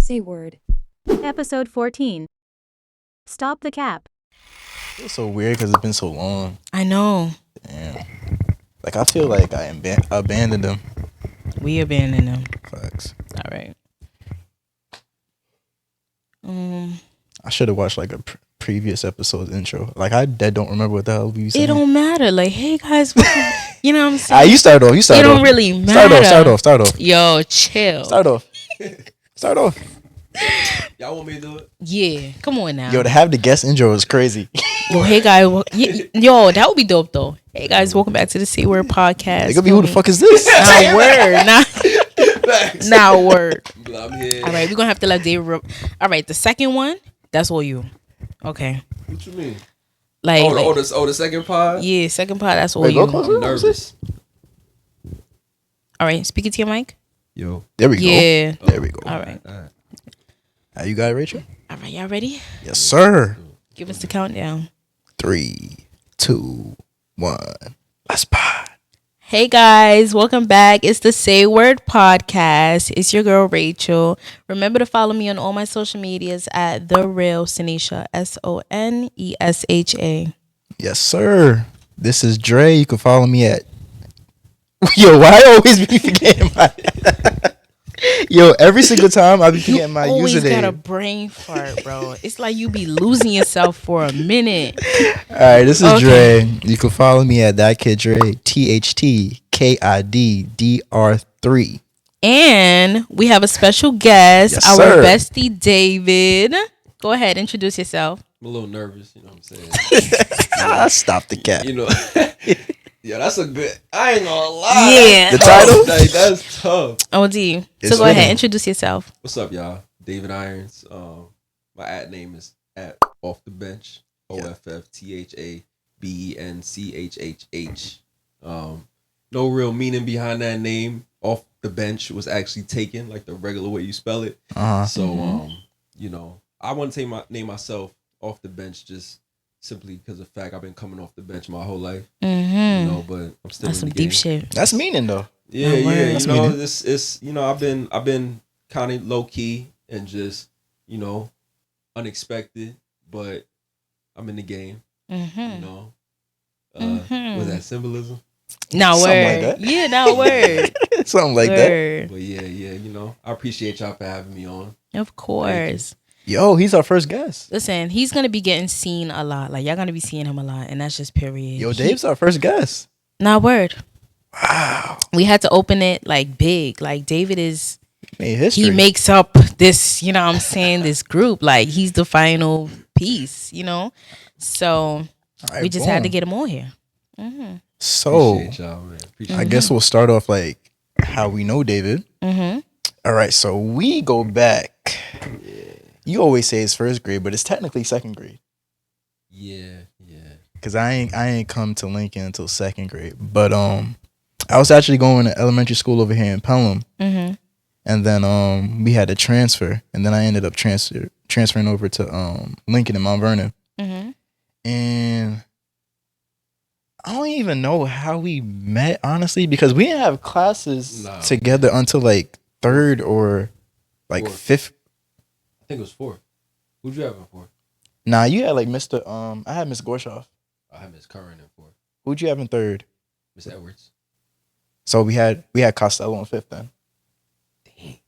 Say word. Episode 14. Stop the cap. It's so weird because it's been so long. I know. Damn. Like, I feel like I abandoned them. We abandoned them. Facts. All right. I should have watched like a previous episode's intro. Like, I don't remember what the hell we saying. It don't matter. Like, hey guys, you know what I'm saying? You start off. It don't really matter. Start off. Yo, chill. Start off. Y'all want me to do it? Yeah, come on now. Yo, to have the guest intro is crazy. Yo, hey guys. Yo, that would be dope though. Hey guys, welcome back to the 𝘬𝘪𝘵 podcast. It could be, who the fuck is this? Nah, word. Nah, word. I'm here. All right, we're gonna have to let David. All right, the second one, that's all you. Okay. What you mean? Like, the second pod? Yeah, second part. That's all Wait, you. go closer. I'm nervous. All right, speak it to your mic. Yo. There we go. Yeah. There we go. All right. How you got it, Rachel? All right, y'all ready? Yes, sir. Give us the countdown. 3, 2, 1. Let's pod. Hey guys, welcome back. It's the 𝘬𝘪𝘵 podcast. It's your girl Rachel. Remember to follow me on all my social medias at 𝘁𝘪𝘵, SONESHA. Yes, sir. This is Dre. You can follow me at. Yo, why I always be forgetting my. Yo, every single time I be forgetting my username. You always got a brain fart, bro. It's like you be losing yourself for a minute. All right, this is Dre. You can follow me at that kid Dre. THTKIDDR3. And we have a special guest, Yes, our sir. bestie David. Go ahead, introduce yourself. I'm a little nervous, you know what I'm saying? Stop the cat. You know. Yeah, that's a good. I ain't gonna lie. Yeah. The title? Like, that's tough. OD. It's So go ahead, fitting. introduce yourself. What's up, y'all? David Irons. My ad name is at Off the Bench. OFFTHABENCHHH. No real meaning behind that name. Off the bench was actually taken like the regular way you spell it. So you know, I want to name myself Off the Bench just simply because of the fact I've been coming off the bench my whole life. You know, but I'm still That's in some the deep game. shit. That's meaning though. Yeah, No yeah. word. You That's know, meaning. it's you know, I've been kind of low key and just, you know, unexpected, but I'm in the game. You know, was that symbolism? Now Something word. like that. Yeah, now word. Something like that. Word. But yeah, you know, I appreciate y'all for having me on. Of course. Yo, he's our first guest. Listen, he's gonna be getting seen a lot. Like y'all gonna be seeing him a lot, and that's just period. Yo, Dave's our first guest. Now word. Wow. We had to open it like big. Like David is. Made history. He makes up this. You know what I'm saying? This group. Like he's the final piece. You know. So All right, we just had to boom. get him on here. So, Appreciate y'all, man. Appreciate I guess we'll start off like how we know David. All right, so we go back. You always say it's first grade, but it's technically second grade. Yeah. Cause I ain't come to Lincoln until second grade. But I was actually going to elementary school over here in Pelham, and then we had to transfer, and then I ended up transferring over to Lincoln in Mount Vernon, and I don't even know how we met honestly, because we didn't have classes together until like third or like Fourth. fifth. I think it was 4. Who'd you have in 4? Nah, you had like Mr. I had Miss Gorshoff. I had Miss Curran in 4. Who'd you have in third? Miss Edwards. So we had Costello in fifth then. Dang.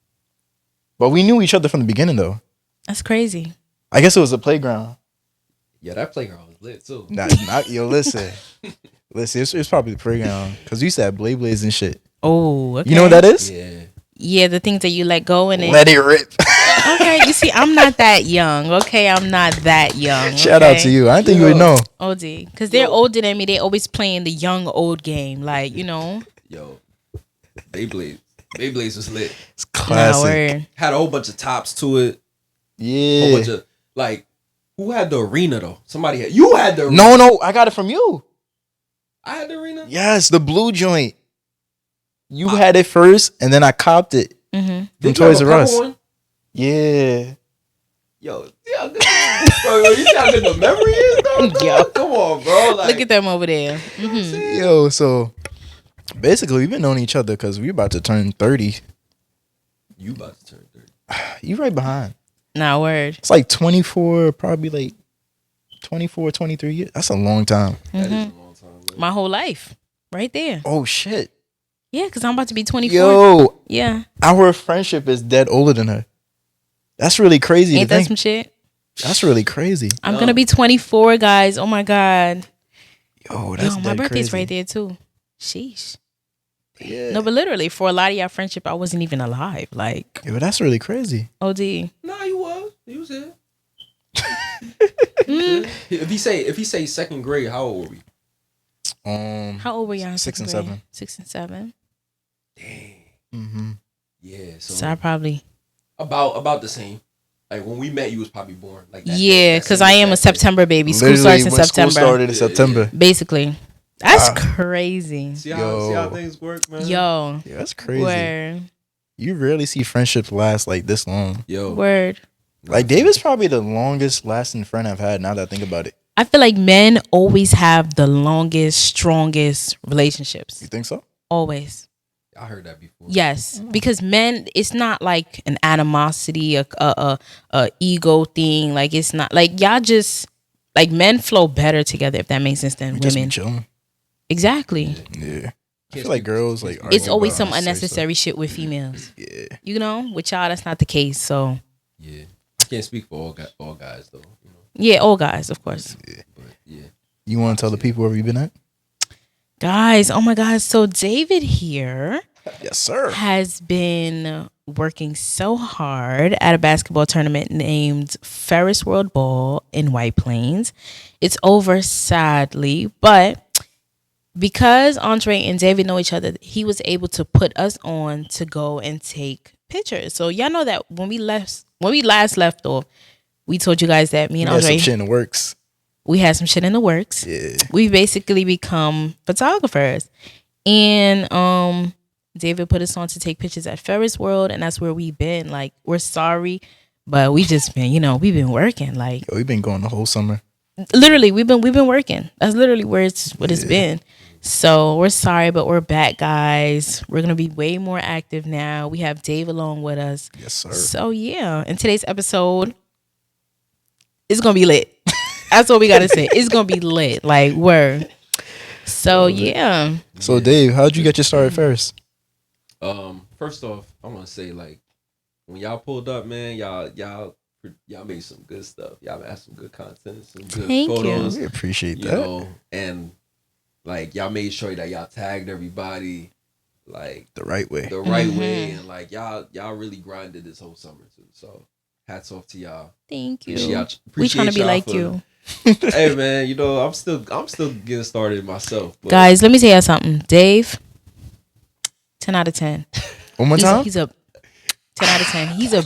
But we knew each other from the beginning though. That's crazy. I guess it was a playground. Yeah, that playground was lit too. Yo, listen. It's probably the playground. Because we used to have blade blades and shit. Oh, okay. You know what that is? Yeah. Yeah, the things that you let go and Let it rip. Okay, you see, I'm not that young. Okay, I'm not that young. Shout out to you. I didn't think you would know. OD, because they're older than me. They always playing the young old game, like you know. Yo, Beyblades was lit. It's classic. word. Had a whole bunch of tops to it. Whole Yeah. bunch of like, who had the arena though? Somebody had. You had the arena. No, I got it from you. I had the arena. Yes, the blue joint. You had it first, and then I copped it from Did you Toys have R a Us. purple one? Yeah. Yo, yeah, bro, you see how good the memory is, though? Yo. Come on, bro. Like, Look at them over there. Yo, so basically we've been knowing each other because we're about to turn 30 You about to turn 30. You right behind. Nah, word. It's like 24, probably like 24, 23 years. That's a long time. That is a long time. Man. My whole life. Right there. Oh, shit. Yeah, because I'm about to be 24. Yo. Yeah. Our friendship is dead older than her. That's really crazy. Ain't that some shit? That's really crazy. I'm going to be 24, guys. Oh, my God. Yo, that's my birthday's crazy. right there, too. Sheesh. Yeah. No, but literally, for a lot of y'all friendship, I wasn't even alive. Like, Yo, that's really crazy. OD. Nah, you was. You was here. If he say second grade, how old were we? How old were y'all? In 6 and second grade? 7. 6 and 7. Dang. Mm-hmm. Yeah. So I probably. About the same. Like when we met, you was probably born. Like that, Yeah, because I am a September baby. School starts in September. School started in September. Basically. That's crazy. See how things work, man. Yo. Yeah, that's crazy. Word. You rarely see friendships last like this long. Yo. Word. Like David's probably the longest lasting friend I've had now that I think about it. I feel like men always have the longest, strongest relationships. You think so? Always. I heard that before. Yes, because men, it's not like an animosity, a ego thing. Like it's not like y'all just like men flow better together if that makes sense than We just be women. chilling. Exactly. Yeah. I feel like girls like It's argue always about some unnecessary unnecessary shit with females. Yeah. You know, with y'all that's not the case. So Yeah. I can't speak for all guys though. You know. yeah, all guys, of course. Yeah. But yeah. You want to tell the people where you been at? Guys, oh my God. So David here Yes, sir. has been working so hard at a basketball tournament named Ferris World Ball in White Plains. It's over, sadly, but because Andre and David know each other, he was able to put us on to go and take pictures. So y'all know that when we last left off, we told you guys that me and We got Andre, some shit in the works. we had some shit in the works. Yeah. We basically become photographers. And David put us on to take pictures at Ferris World, and that's where we've been. Like, we're sorry, but we just been, we've been working. Like, Yo, we've been going the whole summer. literally, we've been working. That's literally it's been. So we're sorry, but we're back, guys. We're gonna be way more active now. We have Dave along with us. Yes, sir. So yeah, in today's episode, it's gonna be lit. That's what we gotta say. It's gonna be lit. Like, word. So yeah. So Dave, how'd you get your start at Ferris? First off, I want to say like when y'all pulled up, man, y'all made some good stuff. Y'all had some good content, some good Thank you. photos. We appreciate You that. know, and like y'all made sure that y'all tagged everybody like The right way. the right way, and like y'all really grinded this whole summer too. So hats off to y'all. Thank you. We trying to be like you. Hey man, I'm still getting started myself. But Guys, let me tell you something. Dave, 10 out of 10. One more time? He's a 10 out of 10. He's a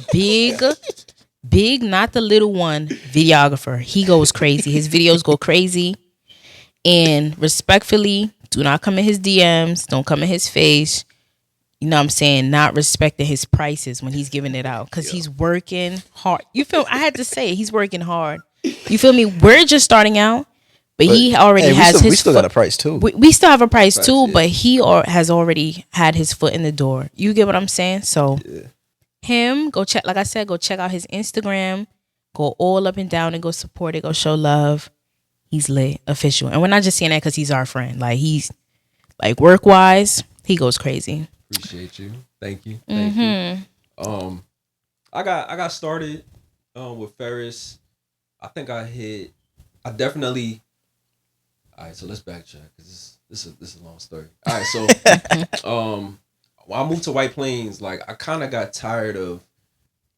big, not the little one, videographer. He goes crazy. His videos go crazy. And respectfully, do not come in his DMs. Don't come in his face. You know what I'm saying? Not respecting his prices when he's giving it out. Because he's working hard. You feel? I had to say it. He's working hard. You feel me? We're just starting out. But he already has we still got a price too. We still have a price too, yeah. but he has already had his foot in the door. You get what I'm saying? So him, go check, like I said, go check out his Instagram. Go all up and down and go support it. Go show love. He's lit, official. And we're not just saying that because he's our friend. Like, he's, like, work-wise, he goes crazy. Appreciate you. Thank you. Thank you. I got started with Ferris. I think I definitely. All right, so let's backtrack because this is a long story. All right, so when I moved to White Plains, like I kind of got tired of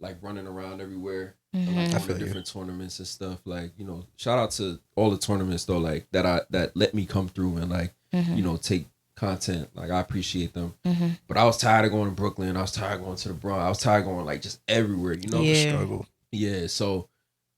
like running around everywhere, and, like going to different tournaments and stuff. Like, shout out to all the tournaments though, like that let me come through and like take content. Like, I appreciate them. But I was tired of going to Brooklyn. I was tired of going to the Bronx. I was tired of going like just everywhere. Struggle. Yeah. So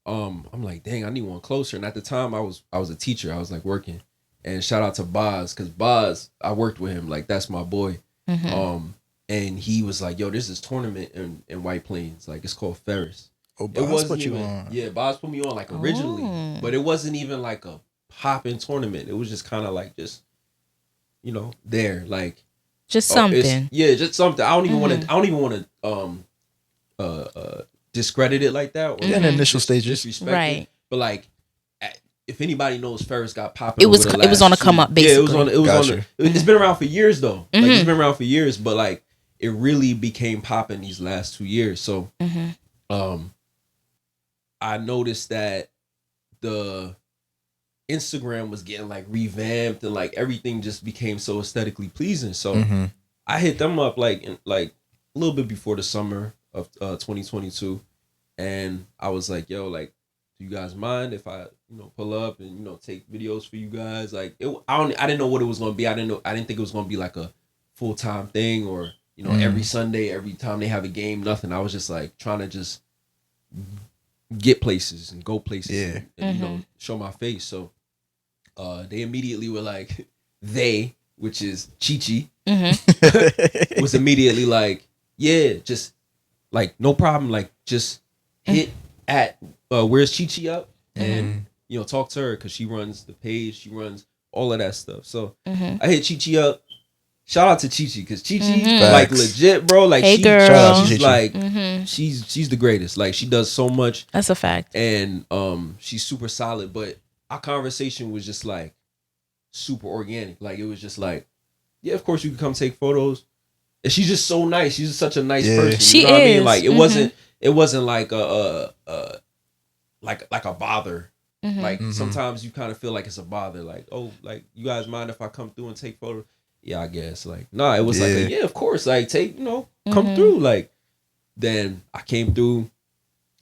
I'm like, dang, I need one closer. And at the time I was a teacher. I was like working. And shout out to Boz, because Boz, I worked with him. Like, that's my boy. And he was like, yo, there's this tournament in White Plains. Like, it's called Ferris. Oh, Boz put you on. Yeah, Boz put me on like originally. But it wasn't even like a popping tournament. It was just kind of like just, there. Like, just something. Just something. I don't even want to discredit it like that. Or in the initial stages, disrespect Right. it. But like, if anybody knows, Ferris got popping. It was on a come up, basically. Yeah, it was Gotcha. it's been around for years though. Like it's been around for years, but like it really became popping these last 2 years. So, I noticed that the Instagram was getting like revamped and like everything just became so aesthetically pleasing. So I hit them up like a little bit before the summer of 2022, and I was like, yo, like, do you guys mind if I pull up and take videos for you guys? Like I didn't know what it was gonna be. I didn't think it was gonna be like a full-time thing or every Sunday, every time they have a game, nothing. I was just like trying to just get places and go places and show my face. So they immediately were like, which is �々, was immediately like, yeah, just like no problem, like just hit at where's 𝘁𝘁 up and talk to her because she runs the page, she runs all of that stuff. So I hit 𝘁𝘁 up. Shout out to 𝘁𝘁 because 𝘁𝘁 like legit, bro. Like hey, girl. Shout out to she's 𝘁𝘁. like she's the greatest. Like she does so much. That's a fact. And she's super solid. But our conversation was just like super organic. Like it was just like, yeah, of course you can come take photos. And she's just so nice. She's just such a nice person. She you know what I mean? is. Like it wasn't like a bother. Like sometimes you kind of feel like it's a bother. Like, oh, like you guys mind if I come through and take photos? Yeah, I guess. Like, nah, it was like, yeah, of course. Like, take, come through. Like, then I came through.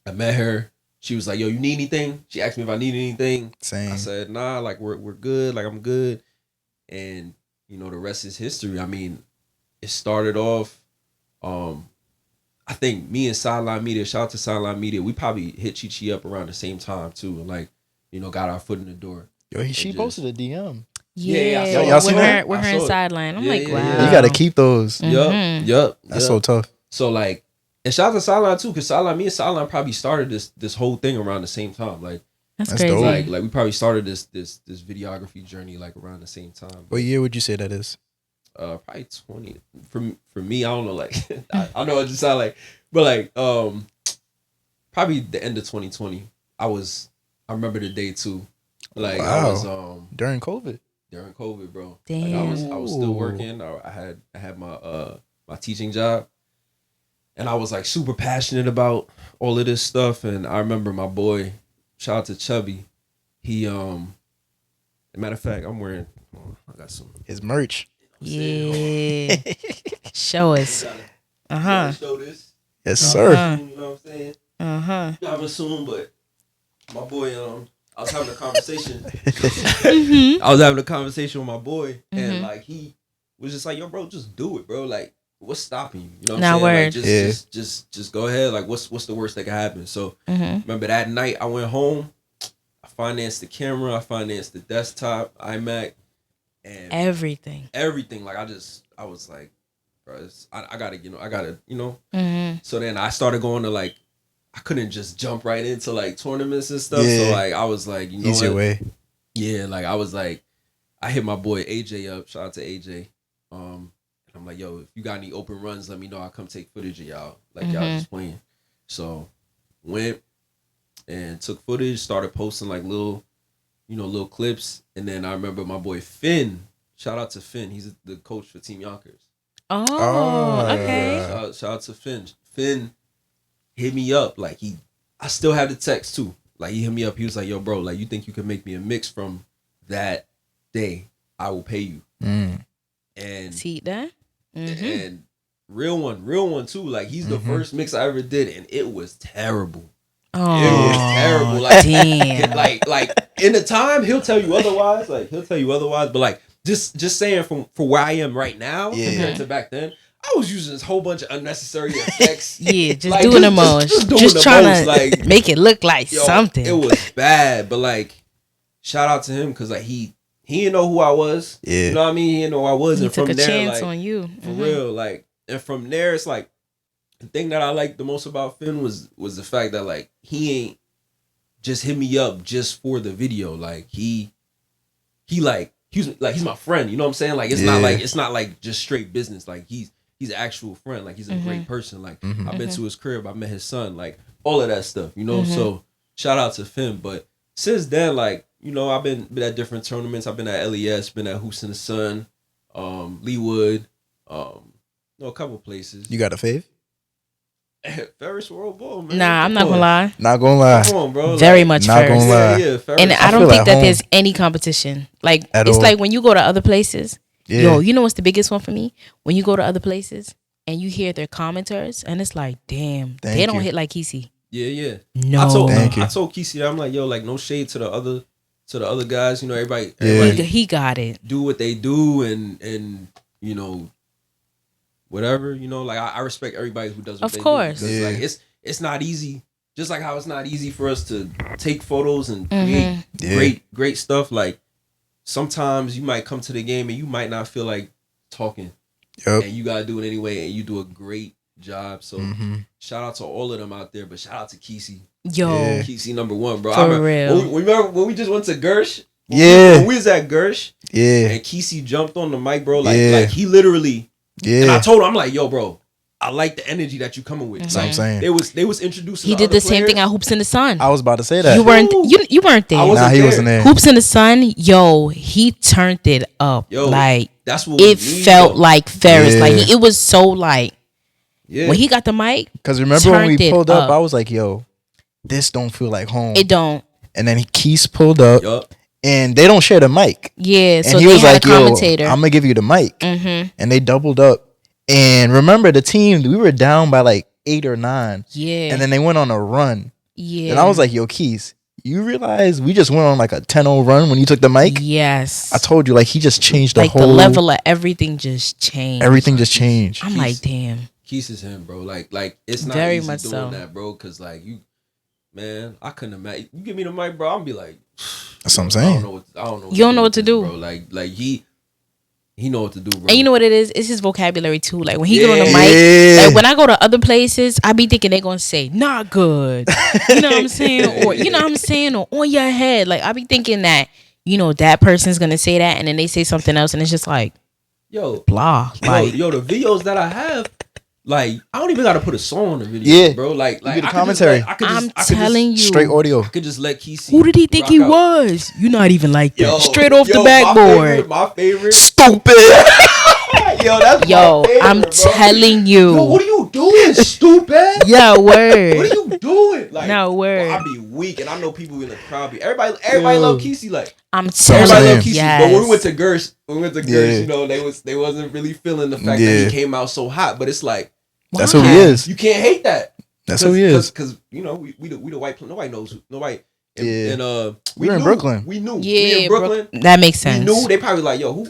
I met her. She was like, yo, you need anything? She asked me if I need anything. Same. I said, nah, like, we're good. Like, I'm good. And, the rest is history. I mean, it started off, I think me and Sideline Media, shout out to Sideline Media, we probably hit 𝘁𝘁 up around the same time, too. And, like, got our foot in the door. Yo, she posted a DM. Yeah, y'all seen that? With her in Sideline. I'm like, wow. You gotta keep those. Yup. That's so tough. So like, and shout out to Sideline too, because me and Sideline probably started this whole thing around the same time. Like that's crazy. dope. Like we probably started this videography journey like around the same time. What year would you say that is? Probably 20. For me, I don't know. Like I know it just sound like, but like probably the end of 2020. I remember the day too. Like I was during COVID. During COVID, bro. Damn. Like I was still working. I had my teaching job, and I was like super passionate about all of this stuff. And I remember my boy, shout out to Chubby. He as a matter of fact, I'm wearing. I got some his merch. Yeah. Show us. Show this. Yes, sir. You know what I'm saying? I'm assuming, but my boy I was having a conversation. I was having a conversation with my boy, and like he was just like, "Yo, bro, just do it, bro. Like, what's stopping you? You know what I'm saying? Like, just go ahead. Like, what's the worst that can happen?" So, remember that night I went home. I financed the camera. I financed the desktop, iMac, and everything. Like, I was like, bro, I gotta. So then I started going to like. I couldn't just jump right into like tournaments and stuff. Yeah. So like I was like, easier way. Yeah, like I was like, I hit my boy AJ up. Shout out to AJ. And I'm like, yo, if you got any open runs, let me know. I'll come take footage of y'all. Like y'all just playing. So went and took footage, started posting like little clips. And then I remember my boy Finn. Shout out to Finn. He's the coach for Team Yonkers. Oh, okay. Shout out to Finn. Finn hit me up. Like I still have the text too. Like he hit me up. He was like, yo, bro, like you think you can make me a mix from that day? I will pay you. And see that? And real one too. Like he's the first mix I ever did, and it was terrible. Oh, it was terrible. Like, damn. like in the time he'll tell you otherwise. But like just saying for where I am right now compared to back then. I was using this whole bunch of unnecessary effects. Yeah, just like, doing the most. Just trying to like, make it look like something. It was bad, but like, shout out to him because like he didn't know who I was. Yeah. You know what I mean? He didn't know who I was. He and took from a there, chance like, on you. For real. Like, and from there, it's like, the thing that I liked the most about Finn was the fact that like, he ain't just hit me up just for the video. Like, he's my friend. You know what I'm saying? Like, it's not like just straight business. Like, he's he's an actual friend. Like he's a great person. Like I've been to his crib. I met his son. Like all of that stuff. You know. So shout out to Finn. But since then, like I've been at different tournaments. I've been at LES. Been at Hoops in the Sun, Leewood. A couple places. You got a fave? Ferris World Ball, man. Nah, I'm not gonna lie. Not gonna lie. Come on, bro. Very much not Ferris. gonna lie. Yeah, Ferris. And I don't feel think at that home. there's any competition. Like At it's all. like when you go to other places. Yeah. Yo, you know what's the biggest one for me? When you go to other places and you hear their commenters, and it's like, damn, Thank they don't you. hit like Kesey. Yeah. No, I told Kesey that I'm like, yo, like no shade to the other guys. Everybody he got it. do what they do and whatever. Like I respect everybody who does what Of they course. do. Because, like it's not easy. Just like how it's not easy for us to take photos and create great stuff. Like sometimes you might come to the game and you might not feel like talking. Yep. And you gotta do it anyway, and you do a great job. So shout out to all of them out there, but shout out to Kesey. Yo, Kesey #1, bro. For real. Remember when we just went to Gersh? Yeah. When we was at Gersh, Yeah. and Kesey jumped on the mic, bro. Like he literally. And I told him, I'm like, yo, bro, I like the energy that you coming with. That's what I'm saying. They was introducing. he the did other the same thing players. at Hoops in the Sun. I was about to say that. You weren't there. I wasn't Nah, he there. wasn't there. Hoops in the Sun, yo, he turned it up. Yo, like that's what it we need, felt though. like Ferris. Yeah. Like it was so like Yeah. when he got the mic, Because remember when we turned it pulled up, up. I was like, yo, this don't feel like home. it don't. And then Keith pulled up, Yup. and they don't share the mic. Yeah, And so he they was had like, a yo, commentator. I'm going to give you the mic. Mm-hmm. And they doubled up. And remember, the team, we were down by like 8 or 9. Yeah. And then they went on a run. Yeah. And I was like, yo, Keith, you realize we just went on like a 10-0 run when you took the mic? yes. I told you, like, he just changed the like whole... the level of everything just changed. Everything just changed. I'm like, damn. Keith is him, bro. Like it's not Very easy much doing so. that, bro. Cause like man, I couldn't imagine. You give me the mic, bro. I'm be like, That's what I'm I saying. don't know. You don't know what to with do. this, bro. Like he know what to do, bro. And you know what it is? It's his vocabulary too. Like when he get on the Yeah. mic, like when I go to other places, I be thinking they gonna say not good. You know what I'm saying? Or you know what I'm saying? Or on your head. Like I be thinking that, that person's gonna say that and then they say something else and it's just like yo, blah. Like the videos that I have, like I don't even gotta put a song on the video, Yeah. bro. Like You get the I could just commentary. let- I could I'm just- telling you. Straight audio. I could just let Kesey. who did he think rock he out. was? You're not even like that. Yo, Straight off the yo, backboard. My favorite. Stupid. Yo, that's Yo, my favorite, I'm bro. telling you. Yo, what are you doing, stupid? Yeah, word. What are you doing? Like, No, word. I be weak, and I know people in the crowd be everybody love Kesey. Like I'm everybody telling love you. Kesey. But when we went to Gersh, Yeah. they wasn't really feeling the fact that Yeah. he came out so hot. But it's like That's who he is. you can't hate that. That's who he is. Because we the white nobody knows nobody. Yeah. And We were in knew. Brooklyn. We knew. Yeah, we in Brooklyn. that makes We sense. knew they probably like, yo, who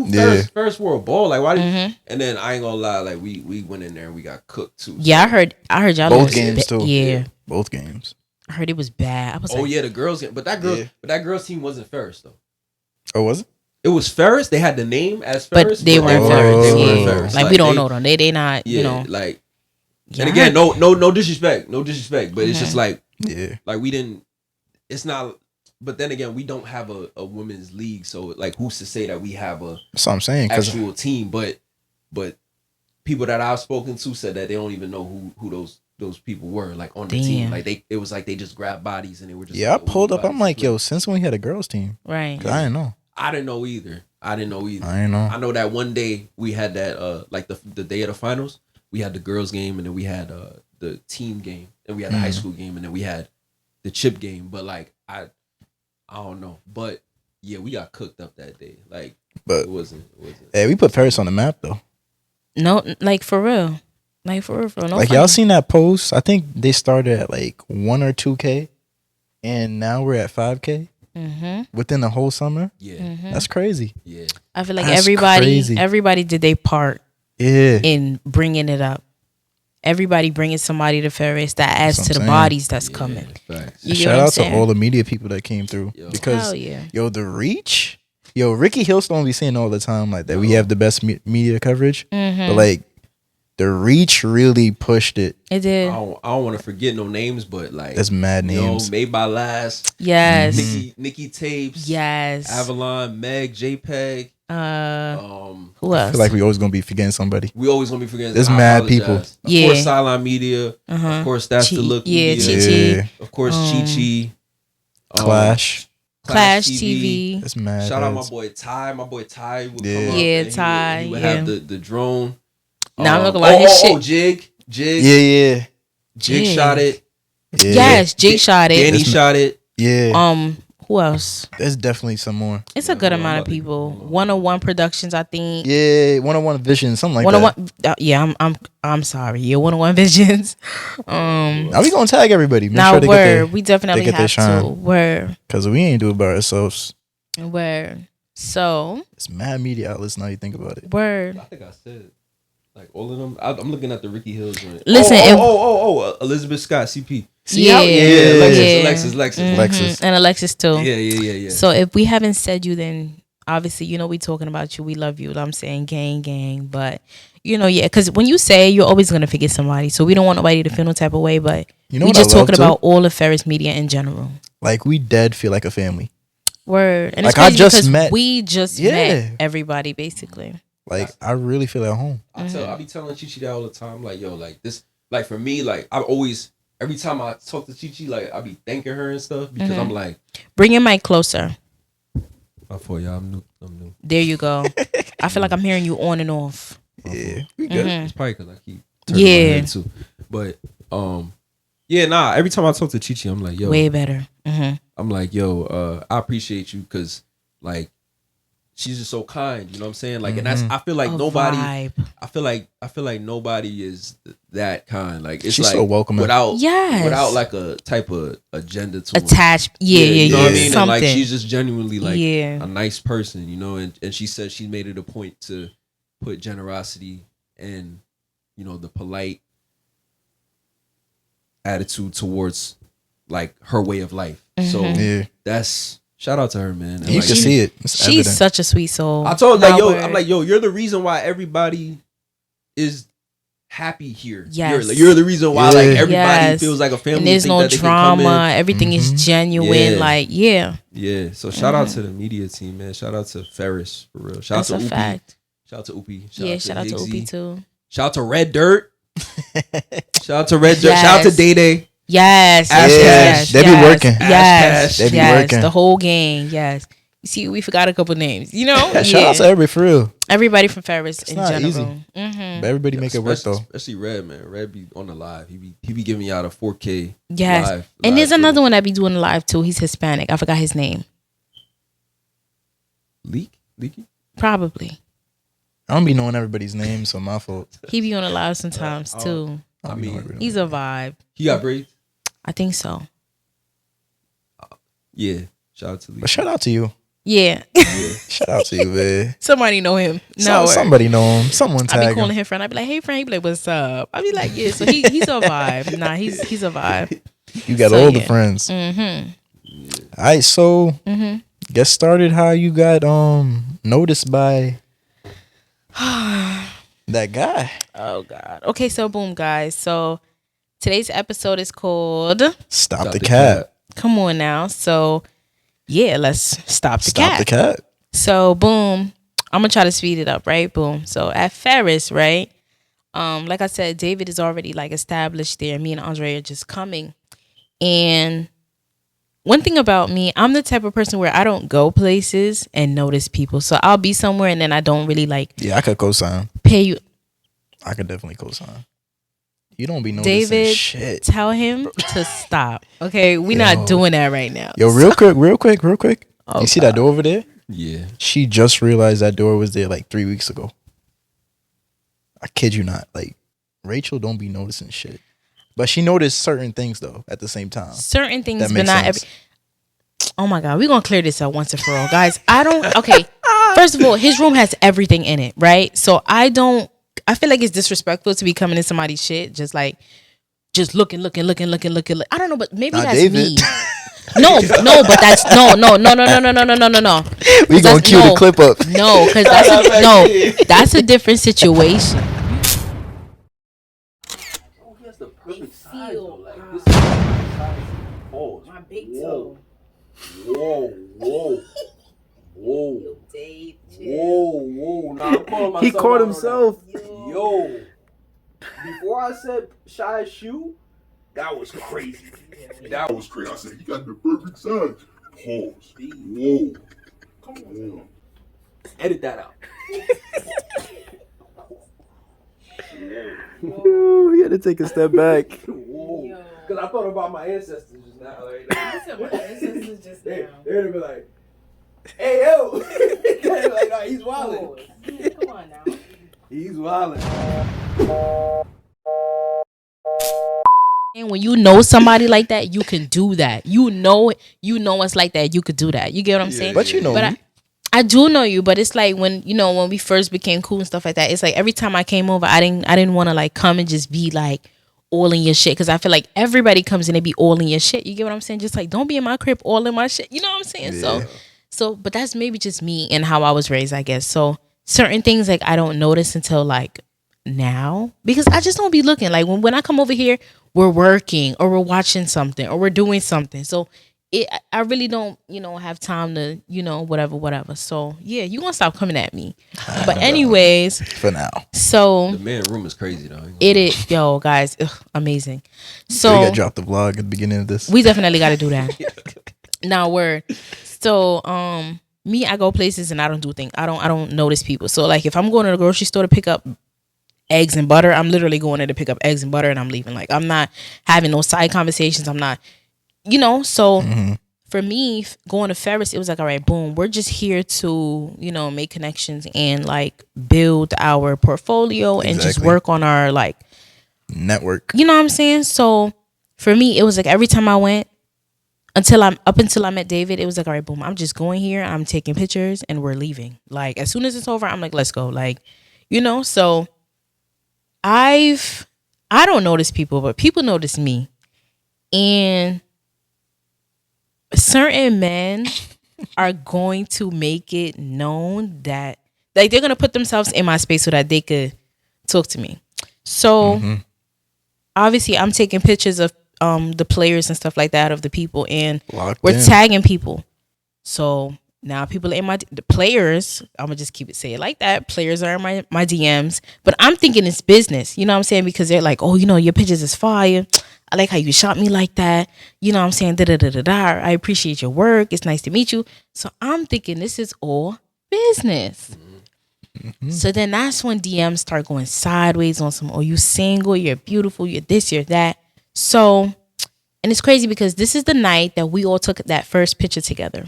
Yeah. first wore a ball? Like why did Mhm. and then I ain't gonna lie, like we went in there and we got cooked too. Yeah, I heard y'all Both was games, too. Yeah, Both games. I heard it was bad. I was Oh like, yeah, the girls game. But that girls team wasn't Ferris though. Oh, was it? It was Ferris. They had the name as but Ferris. they weren't Oh. Ferris. They weren't Yeah, Ferris. like we don't know them. They not. Yeah, You know. like Yeah, and I again, heard- no disrespect, but it's just like Yeah. we didn't. It's not. But then again, we don't have a women's league, so like who's to say that we have a That's what I'm saying. 'Cause actual team? But people that I've spoken to said that they don't even know who those people were like on the team. Damn. Like it was like they just grabbed bodies and they were just yeah, I like, oh, pulled up. I'm bodies like, yo, split. since when we had a girls team? right. 'Cause I didn't know. I didn't know either. I didn't know. I know that one day we had that like the day of the finals, we had the girls game and then we had the team game and we had the high school game and then we had the chip game. But like I don't know. But yeah, we got cooked up that day. Like But it wasn't. hey, we put Ferris on the map though. No, like for real. Like for real. No Like funny. y'all seen that post? I think they started at like 1 or 2K, and now we're at 5K within the whole summer. Yeah. That's crazy. Yeah. I feel like That's crazy. everybody did their part Yeah. in bringing it up. Everybody bringing somebody to Ferris that adds That's to what the I'm saying. bodies that's coming. Facts. You get Shout what I'm out to saying? all the media people that came through because Hell yeah. yo, the reach, yo, Ricky Hillstone be saying all the time like that we have the best media coverage, but like the reach really pushed it. It did. I don't want to forget no names, but like That's mad names. Made by Last, Yes. Nikki Tapes, Yes. Avalon, Meg, JPEG. Who I else? feel like we always gonna be forgetting somebody. We always gonna be forgetting. There's I mad apologize. people. Of Yeah. course, Sideline Media. Of course, that's the look. Yeah, Media. Chi. Of course, Chi. Clash. Clash TV. That's mad. Shout out my heads. boy Ty. My boy Ty would Yeah. come up. Yeah, and Ty, He would yeah. have the drone. Now I'm not gonna lie, his shit. Jig. Yeah. Jig Yeah. shot it. Yeah. Yes, Jake shot it. Danny That's- shot it. Yeah. Who else? There's definitely some more. It's a good amount of people. 101 Productions, I think. Yeah, 101 Vision, something like 101. Yeah, I'm sorry. Yeah, 101 Visions. Now we gonna tag everybody. Make Now sure they get their, we definitely get their have to. shine. Word. Cause we ain't do it by ourselves. Word. So. It's mad media outlets now you think about it. Word. I think I said like all of them. I'm looking at the Ricky Hills joint. Listen, Elizabeth Scott, CP. Yeah, Alexis. Alexis. And Alexis too. Yeah. So if we haven't said you, then obviously we talking about you. We love you. I'm saying gang. But because when you say it, you're always gonna forget somebody. So we don't want nobody to feel no type of way. But we what just I love, talking too? about all of Ferris Media in general. Like we dead feel like a family. Word. And Like, it's I crazy just because met- we just Yeah. met everybody basically. Like I really feel at home. I be telling Chi that all the time. Like, yo, like this, like for me, like I always, every time I talk to Chi, like I be thanking her and stuff because I'm like, Bring your mic closer. for y'all, I'm new. There you go. I feel like I'm hearing you on and off. Yeah, we good. It's probably because I keep turning my head too. But every time I talk to Chi, I'm like, yo, Way better. I'm like, yo, I appreciate you because like she's just so kind, you know what I'm saying? Like, and that's I feel like nobody Vibe. I feel like nobody is that kind. Like it's She's like so welcoming. without like a type of agenda to her. Attached. Yeah. You know what I mean? Something. And like she's just genuinely like Yeah. a nice person, and she said she made it a point to put generosity and the polite attitude towards like her way of life. So Yeah, that's shout out to her, man. And, you like, can see it. It's She's evident. such a sweet soul. I told her, like, Howard. I'm like, yo, you're the reason why everybody is happy here. Yes. You're the reason why like everybody Yes. feels like a family. And there's think no that they can come drama. Everything is genuine. Yeah. Like, yeah. Yeah. So shout out to the media team, man. Shout out to Ferris for real. Shout That's out a to Upi. fact. Shout out to Upi. Shout out to Higgsy. Upi too. Shout out to Red Dirt. Shout out to Red Dirt. Shout out to Day Day. Yes. Ash yes. Cash. They be yes, working. Yes. Ash Cash. They be yes. working. The whole gang. Yes. You see, we forgot a couple names. Shout out to everybody for real. Everybody from Ferris in not general. easy. But everybody make it work though. Especially Red, man. Red be on the live. He be giving you out a 4K. Yes. Live, And there's footage. another one that be doing live too. He's Hispanic. I forgot his name. Leaky? Probably. I don't be knowing everybody's name, so my fault. He be on the live sometimes too. I mean, He's a vibe. He got braids? I think so. Yeah. Shout out to Leaky. but shout out to you. Yeah. Shout out to you, man. Somebody know him. No. Somebody know him. Someone I be tag calling him. him friend. I be like, hey friend. He be like, what's up? I be like, yeah. So he's a vibe. Nah, he's a vibe. You got So, all the yeah. friends. Mm-hmm. All right, so get started. How you got noticed by that guy? Oh God. Okay, so boom, guys. So today's episode is called Stop the cat. Come on now. So yeah, let's stop the Stop cat. the cat. So boom, I'm gonna try to speed it up, right? Boom. So at Ferris, right? Like I said, David is already like established there. Me and Andre are just coming. And one thing about me, I'm the type of person where I don't go places and notice people. So I'll be somewhere and then I don't really like Yeah, I could co-sign. pay you. I could definitely co-sign. You don't be noticing David, shit. tell him to stop. Okay, we're not doing that right now. Yo, real quick. You see that door over there? Yeah. She just realized that door was there like 3 weeks ago. I kid you not. Like, Rachel don't be noticing shit. But she noticed certain things, though, at the same time. Certain things, That but makes not sense. every. Oh my God, we're gonna clear this up once and for all, guys. I don't. Okay, first of all, his room has everything in it, right? So I feel like it's disrespectful to be coming in somebody's shit, just looking. I don't know, but maybe Not that's David. me. No, but that's no. We gonna cue the clip up. No, because that's a different situation. My big toe. Whoa. Whoa. Dave, Whoa. Nah, I'm calling myself. He caught himself. Yo. Before I said shy shoe, that was crazy. That was crazy. I said, he got the perfect size. Pause. Whoa. Come on. Edit that out. Ooh, he had to take a step back. Whoa. Because I thought about my ancestors just now. Like, they'd be like, hey, yo. Like, nah, he's wildin'. Come on now. He's wildin'. And when you know somebody like that, you can do that. You know it's like that. You could do that. You get what I'm saying? But you know me. I do know you, but it's like when we first became cool and stuff like that. It's like every time I came over, I didn't want to like come and just be like all in your shit, because I feel like everybody comes in and be all in your shit. You get what I'm saying? Just like, don't be in my crib all in my shit. You know what I'm saying? Yeah. So, but that's maybe just me and how I was raised, I guess. So certain things like I don't notice until like now, because I just don't be looking. Like when I come over here, we're working or we're watching something or we're doing something. So I really don't, have time to, whatever. So yeah, you gonna stop coming at me. But anyways, For now. so The man room is crazy, though. it is, yo guys, amazing. So we So gotta drop the vlog at the beginning of this. we definitely got to do that. Now word. So me, I go places and I don't do things. I don't notice people. So like if I'm going to the grocery store to pick up eggs and butter, I'm literally going there to pick up eggs and butter and I'm leaving. Like I'm not having no side conversations. I'm not, so for me going to Ferris, it was like, all right, boom, we're just here to, make connections and like build our portfolio and just Exactly. work on our like Network. you know what I'm saying? So for me, it was like every time I went, until I met David, it was like, all right, boom, I'm just going here, I'm taking pictures and we're leaving. Like as soon as it's over, I'm like, let's go. Like, so I don't notice people, but people notice me. And certain men are going to make it known that like they're gonna put themselves in my space so that they could talk to me. So obviously I'm taking pictures of the players and stuff like that, of the people, and Locked we're in. tagging people. So now people in the players, I'm gonna just say it like that. Players are in my DMs, but I'm thinking it's business. You know what I'm saying? Because they're like, oh, your pictures is fire. I like how you shot me like that. You know what I'm saying? I appreciate your work. It's nice to meet you. So I'm thinking this is all business. So then that's when DMs start going sideways on some, oh, you single, you're beautiful, you're this, you're that. So, and it's crazy because this is the night that we all took that first picture together.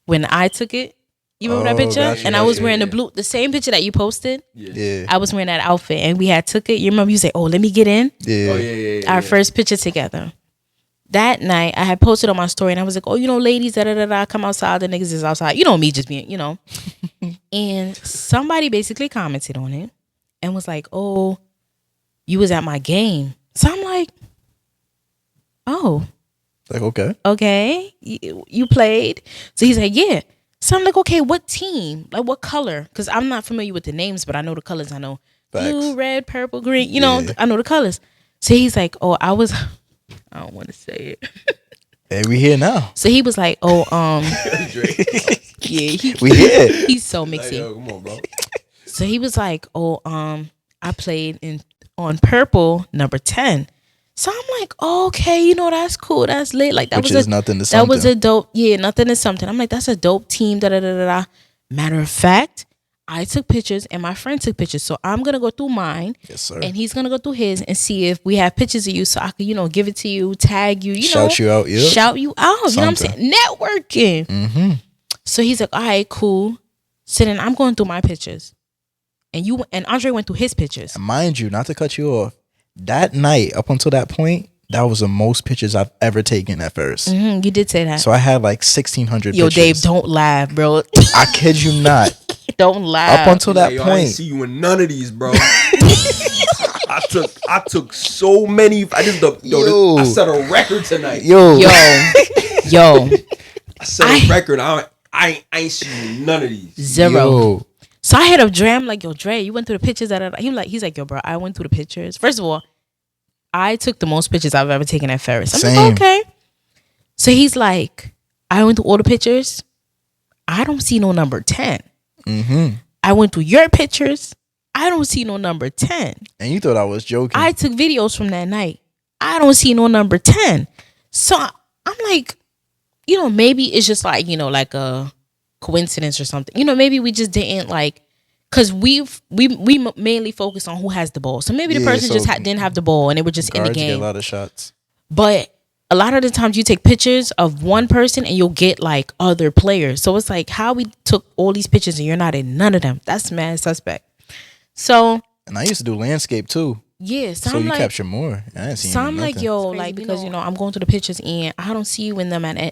When I took it, you remember that picture? gotcha, And I was gotcha, wearing yeah. the same picture that you posted. Yeah. I was wearing that outfit and we had took it. You remember you say, oh, let me get in? Yeah. Oh, yeah. Our first picture together. That night, I had posted on my story and I was like, oh, ladies, come outside. The niggas is outside. Me just being, And somebody basically commented on it and was like, oh, you was at my game. So I'm like, oh, Like, okay, you played. So he's like, yeah. So I'm like, okay, what team? Like, what color? Because I'm not familiar with the names, but I know the colors. I know Facts. blue, red, purple, green. Yeah. I know the colors. So he's like, oh, I don't want to say it. Hey, we here now. So he was like, oh, Drake. yeah, We here. he's so Like, mixy. yo, come on, bro. So he was like, oh, I played on purple number 10. So I'm like, oh, okay, that's cool, that's lit. Like that Which was is nothing to that something. was a dope, nothing is something. I'm like, that's a dope team. Matter of fact, I took pictures and my friend took pictures. So I'm gonna go through mine. Yes, sir. And he's gonna go through his and see if we have pictures of you, so I could, give it to you, tag you, Shout you out, yeah. shout you out. You know what I'm Something. saying? Networking. So he's like, all right, cool. So then I'm going through my pictures, and Andre went through his pictures. Mind you, not to cut you off, that night, up until that point, that was the most pictures I've ever taken at first. You did say that. So I had like 1,600 Yo, pictures. Dave, don't laugh, bro. I kid you not. Don't laugh. Up until that Like, yo, I ain't point, see you in none of these, bro. I took so many. Yo. I set a record tonight. yo, Yo. I set a record. I ain't seen none of these. Zero. yo. So I hit up Dre. I'm like, yo, Dre, you went through the pictures. He's like, yo, bro, I went through the pictures. First of all, I took the most pictures I've ever taken at Ferris. I'm Same. like, okay. So he's like, I went through all the pictures. I don't see no number 10. Mm-hmm. I went through your pictures. I don't see no number 10. And you thought I was joking. I took videos from that night. I don't see no number 10. So I'm like, maybe it's just like, like a coincidence or something. Maybe we just didn't like, because we mainly focus on who has the ball. So maybe the person just didn't have the ball and they were just in the game. Get a lot of shots. But a lot of the times you take pictures of one person and you'll get like other players. So it's like how we took all these pictures and you're not in none of them. That's mad suspect. So. And I used to do landscape too. Yeah, so you capture more. I didn't see. So I'm like, yo, like because I'm going through the pictures and I don't see you in them in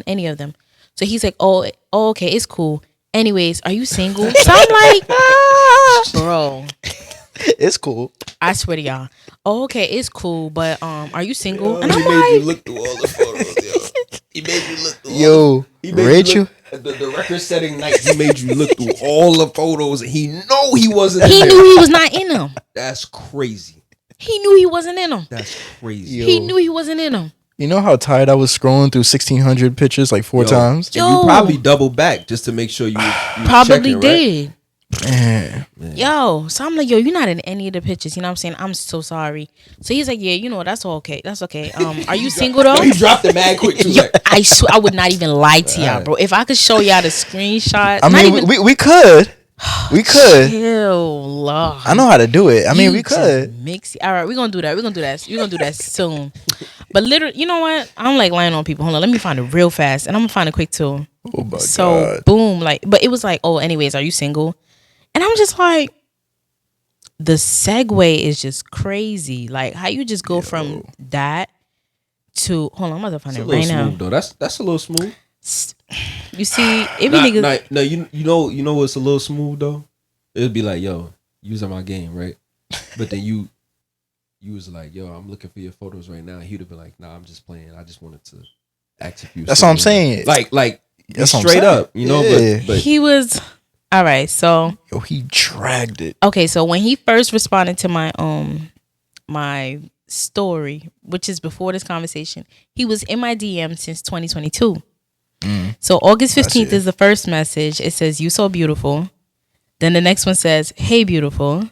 any of them. So he's like, oh, okay, it's cool. Anyways, are you single? So I'm like, bro, it's cool. I swear to y'all. Oh, okay, it's cool, but are you single? And I'm like, he made you look through all the photos, yo. He made you look through. Rachel. The record-setting night, he made you look through all the photos, and he know he wasn't. He knew he was not in them. That's crazy. He knew he wasn't in them. That's crazy. He knew he wasn't in them. You know how tired I was scrolling through 1,600 pictures like 4 times? You probably doubled back just to make sure you probably checking, did. Man. Yo, so I'm like, yo, you're not in any of the pictures. You know what I'm saying? I'm so sorry. So he's like, yeah, that's all okay. That's okay. Are you single though? He dropped it mad quick too. Yo, I swear, I would not even lie to y'all, bro. If I could show y'all the screenshot. I mean, we could. We could. Chill. I know how to do it. I mean, we could. Mix. All right, we're gonna do that. We're gonna do that soon. But literally, you know what? I don't like lying on people. Hold on, let me find it real fast, and I'm gonna find it quick too. Oh my God. Boom, but it was like, oh, anyways, are you single? And I'm just like, the segue is just crazy. Like how you just go from that to hold on, I'm about to find it right now. Smooth, though. That's a little smooth. You see, niggas. No, you know what's a little smooth though? It'd be like, yo, you was in my game, right? But then you was like, yo, I'm looking for your photos right now. He'd have been like, nah, I'm just playing. I just wanted to ask if you. That's what I'm saying. Like that's straight up, but he was. All right, so he dragged it. Okay, so when he first responded to my my story, which is before this conversation, he was in my DM since 2022. So August 15th is the first message. It says, "You so beautiful." Then the next one says, "Hey, beautiful."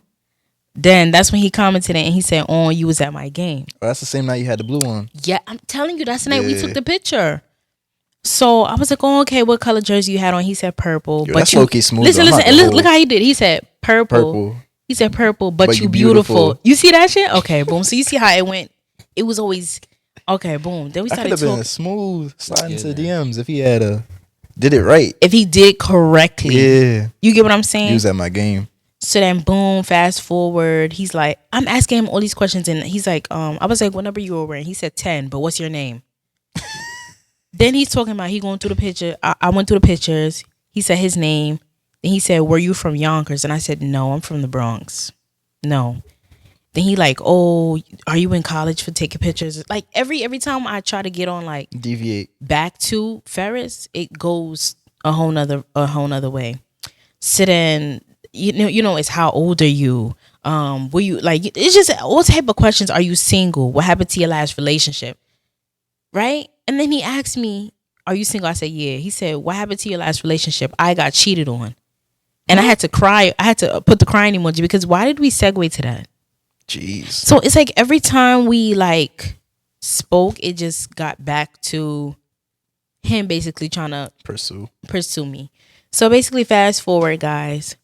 Then that's when he commented it and he said, "Oh, you was at my game." Oh, that's the same night you had the blue on. Yeah, I'm telling you, that's the night we took the picture. So I was like, oh, okay, what color jersey you had on? He said purple. Yo, but that's low-key smooth. Listen, and look how he did. He said purple. He said purple, but you beautiful. You see that shit? Okay, boom. So you see how it went? It was always okay, boom. Then we started talking. Could have been a smooth slide into DMs if he had did it right. If he did correctly. Yeah. You get what I'm saying? He was at my game. So then boom, fast forward. He's like, I'm asking him all these questions and he's like, I was like, what number you were wearing? He said 10, but what's your name? Then he's talking about he going through the picture. I went through the pictures. He said his name. Then he said, were you from Yonkers? And I said, no, I'm from the Bronx. No. Then he like, oh, are you in college for taking pictures? Like every time I try to get on like deviate back to Ferris, it goes a whole nother way. So then you know, it's how old are you? Were you like? It's just all type of questions. Are you single? What happened to your last relationship? Right? And then he asked me, are you single? I said, yeah. He said, what happened to your last relationship? I got cheated on. And I had to cry. I had to put the crying emoji because why did we segue to that? Jeez. So it's like every time we like spoke, it just got back to him basically trying to pursue me. So basically fast forward, guys.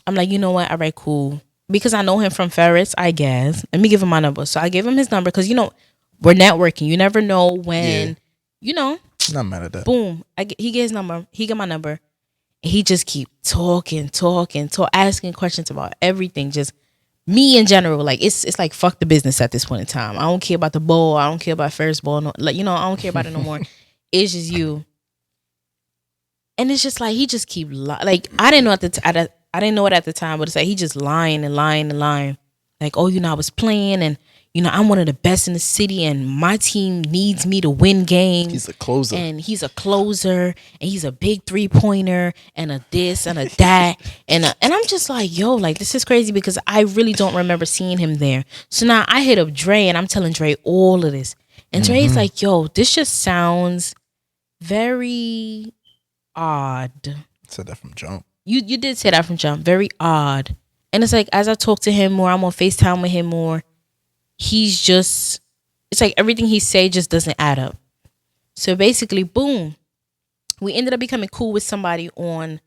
I'm like, you know what? All right, cool. Because I know him from Ferris, I guess. Let me give him my number. So I gave him his number because, you know, we're networking. You never know when, you know. Not mad at that. Boom. He get his number. He get my number. And he just keep talking, asking questions about everything. Just me in general. Like, it's like, fuck the business at this point in time. I don't care about the ball. I don't care about first ball. No, like, you know, I don't care about it no more. It's just you. And it's just like, he just keep like, I didn't know I didn't know it at the time, but it's like he just lying and lying and lying. Like, oh, you know, I was playing and, you know, I'm one of the best in the city and my team needs me to win games. He's a closer. And he's a closer and he's a big 3-pointer and a this and a that. And I'm just like, yo, like, this is crazy because I really don't remember seeing him there. So now I hit up Dre and I'm telling Dre all of this. And Dre's like, yo, this just sounds very odd. Said that from jump. You did say that from jump. Very odd. And it's like, as I talk to him more, I'm on FaceTime with him more, he's just, it's like everything he say just doesn't add up. So basically, boom, we ended up becoming cool with somebody on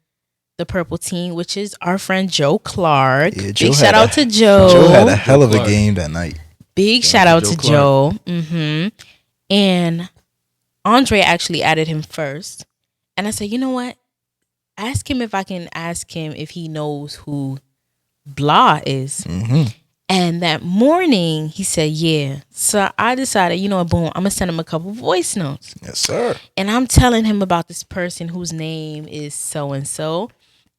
the purple team, which is our friend Joe Clark. Yeah, Joe Big shout out to Joe. Joe had a hell of a game that night. Big shout out to Joe. And Andre actually added him first. And I said, you know what? Ask him if I can ask him if he knows who Blah is. And that morning he said, yeah. So I decided, you know what, boom, I'm going to send him a couple voice notes. Yes, sir. And I'm telling him about this person whose name is so-and-so.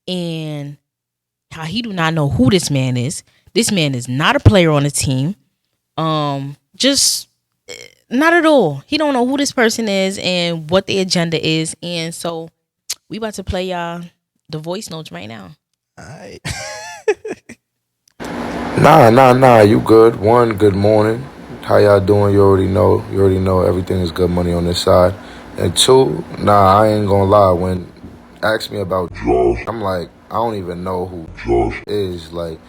And how he do not know who this man is. This man is not a player on the team. Just not at all. He don't know who this person is and what the agenda is. And so we about to play y'all the voice notes right now. All right. Nah, you good. One, good morning. How y'all doing? You already know everything is good money on this side. And two, I ain't gonna lie. When asked me about Josh, I'm like, I don't even know who Josh is. Like,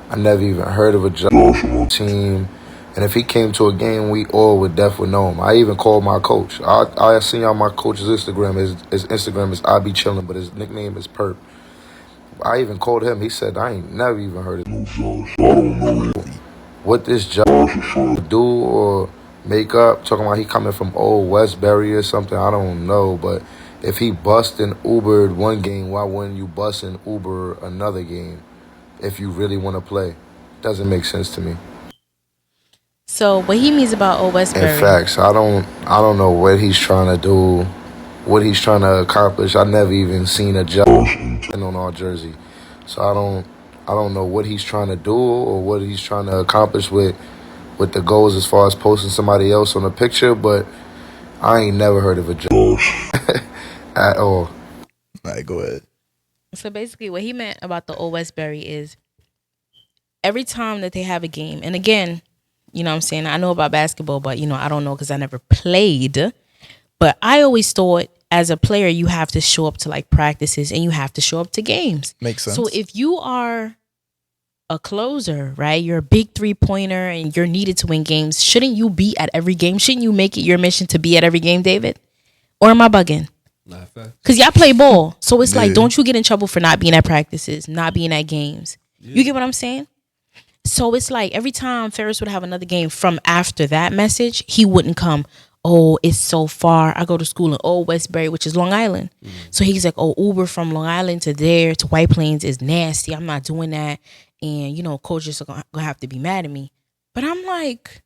I never even heard of a Josh team. And if he came to a game, we all would definitely know him. I even called my coach. I seen y'all my coach's Instagram. His Instagram is I be chilling, but his nickname is Perp. I even called him. He said, I ain't never even heard of Josh. I don't know what this Josh is trying to do or make up. Talking about he coming from old Westbury or something. I don't know. But if he bust and Ubered one game, why wouldn't you bust and Uber another game if you really want to play? Doesn't make sense to me. So what he means about old Westbury. In facts, I don't know what he's trying to do, what he's trying to accomplish. I never even seen a Josh on our jersey. So I don't know what he's trying to do or what he's trying to accomplish with the goals as far as posting somebody else on a picture, but I ain't never heard of a Josh at all. All right, go ahead. So basically what he meant about the old Westbury is every time that they have a game, and again, you know what I'm saying, I know about basketball, but you know, I don't know because I never played. But I always thought as a player, you have to show up to like practices and you have to show up to games. Makes sense. So if you are a closer, right, you're a big 3-pointer and you're needed to win games, shouldn't you be at every game? Shouldn't you make it your mission to be at every game, David? Or am I bugging? Because y'all play ball. So it's like, don't you get in trouble for not being at practices, not being at games? You get what I'm saying? So it's like every time Ferris would have another game from after that message, he wouldn't come, oh, it's so far. I go to school in Old Westbury, which is Long Island. So he's like, oh, Uber from Long Island to there to White Plains is nasty. I'm not doing that. And, you know, coaches are going to have to be mad at me. But I'm like,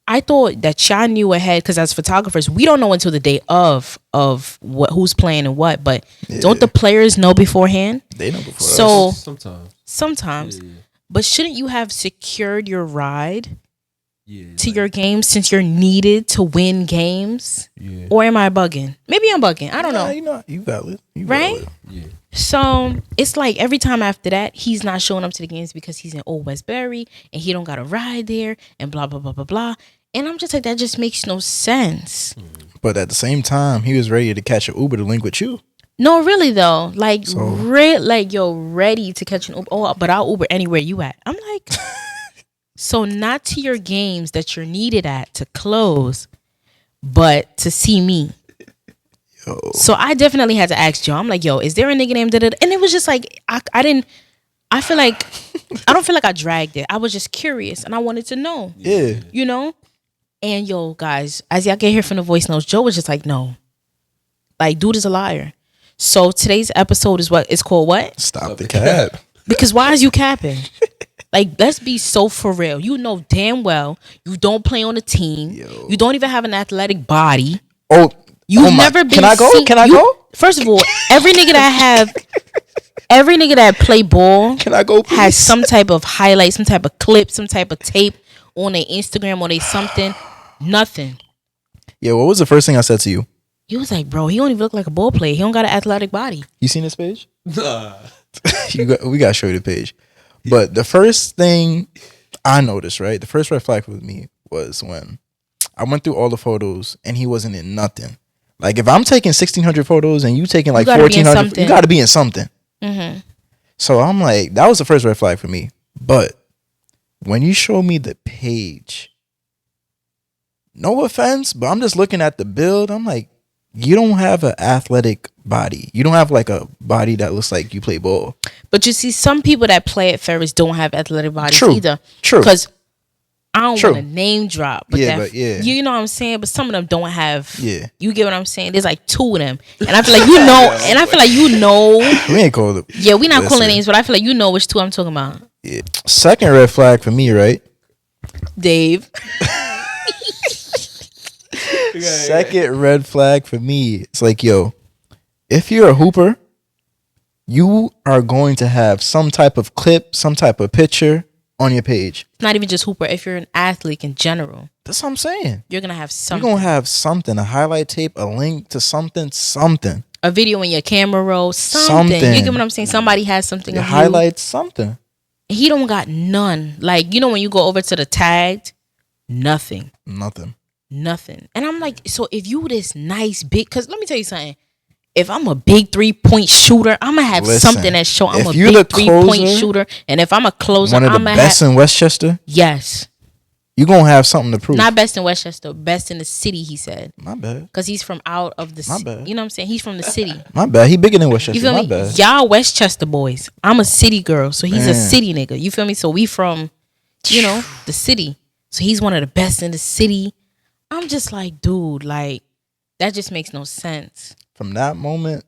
I thought that y'all knew ahead because as photographers, we don't know until the day of what who's playing and what. But don't the players know beforehand? They know before so us. Sometimes. Yeah. But shouldn't you have secured your ride to your games since you're needed to win games? Yeah. Or am I bugging? Maybe I'm bugging. I don't know. You valid. Right? Valid. Yeah. So it's like every time after that, he's not showing up to the games because he's in Old Westbury and he don't got a ride there and blah, blah, blah, blah, blah. And I'm just like, that just makes no sense. But at the same time, he was ready to catch an Uber to link with you. No, really though. Like, ready to catch an Uber. Oh, but I'll Uber anywhere you at. I'm like, so not to your games that you're needed at to close, but to see me. Yo. So I definitely had to ask Joe. I'm like, yo, is there a nigga named da-da-da? And it was just like, I don't feel like I dragged it. I was just curious and I wanted to know. Yeah. You know? And yo, guys, as y'all can hear from the voice notes, Joe was just like, no. Like, dude is a liar. So today's episode is what? It's called what? Stop the cap. Because why is you capping? Like, let's be so for real. You know damn well you don't play on a team. Yo. You don't even have an athletic body. Oh, you've never been. Can I go? Can I go? First of all, every nigga that play ball, can I go? Please? Has some type of highlight, some type of clip, some type of tape on their Instagram or they something. Nothing. Yeah, what was the first thing I said to you? He was like, bro, he don't even look like a ball player. He don't got an athletic body. You seen this page? We got to show you the page. But the first thing I noticed, right? The first red flag with me was when I went through all the photos and he wasn't in nothing. Like if I'm taking 1,600 photos and you taking like You gotta be in 1,400, something. you got to be in something. So I'm like, that was the first red flag for me. But when you show me the page, no offense, but I'm just looking at the build. I'm like, you don't have an athletic body. You don't have like a body that looks like you play ball. But you see, some people that play at Ferris don't have athletic bodies either. True. Because I don't want to name drop. But Yeah, but yeah. You know what I'm saying? But some of them don't have. Yeah. You get what I'm saying? There's like 2 of them. And I feel like you know. We ain't called it. Yeah, we're not calling names, but I feel like you know which 2 I'm talking about. Yeah. Second red flag for me, right? Dave. Second red flag for me, it's like, yo, if you're a hooper, you are going to have some type of clip, some type of picture on your page. Not even just hooper. If you're an athlete in general, That's what I'm saying. you're going to have something. You're going to have something, a highlight tape, a link to something. A video in your camera roll. Something. You get what I'm saying? Somebody has something. Your of you. highlights, something. He don't got none. Like, you know when you go over to the tagged, nothing. Nothing. And I'm like, so if you this nice big, because let me tell you something. If I'm a big 3-point shooter, I'm going to have something that show I'm a big 3-point shooter. And if I'm a closer, one of the best in Westchester, yes. you're going to have something to prove. Not best in Westchester, best in the city, he said. My bad. Because he's from out of the city. You know what I'm saying? He's from the city. My bad. He bigger than Westchester. You feel My me? bad. Y'all Westchester boys. I'm a city girl, so he's a city nigga. You feel me? So we from, you know, the city. So he's one of the best in the city. I'm just like, dude, like, that just makes no sense. From that moment,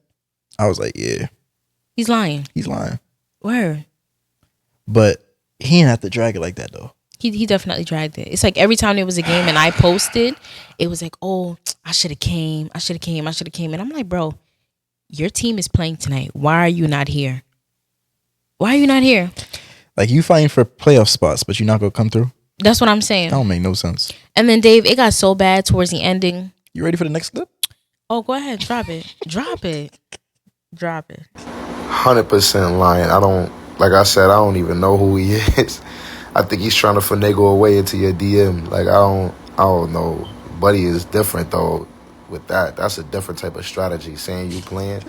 I was like, yeah. He's lying. He's lying. Word. But he didn't have to drag it like that, though. He definitely dragged it. It's like every time there was a game and I posted, it was like, oh, I should have came. And I'm like, bro, your team is playing tonight. Why are you not here? Like, you fighting for playoff spots, but you're not going to come through? That's what I'm saying. That don't make no sense. And then, Dave, it got so bad towards the ending. You ready for the next clip? Oh, go ahead. Drop it. 100% lying. Like I said, I don't even know who he is. I think he's trying to finagle a way into your DM. Like, I don't know. Buddy is different, though, with that. That's a different type of strategy, saying you playing.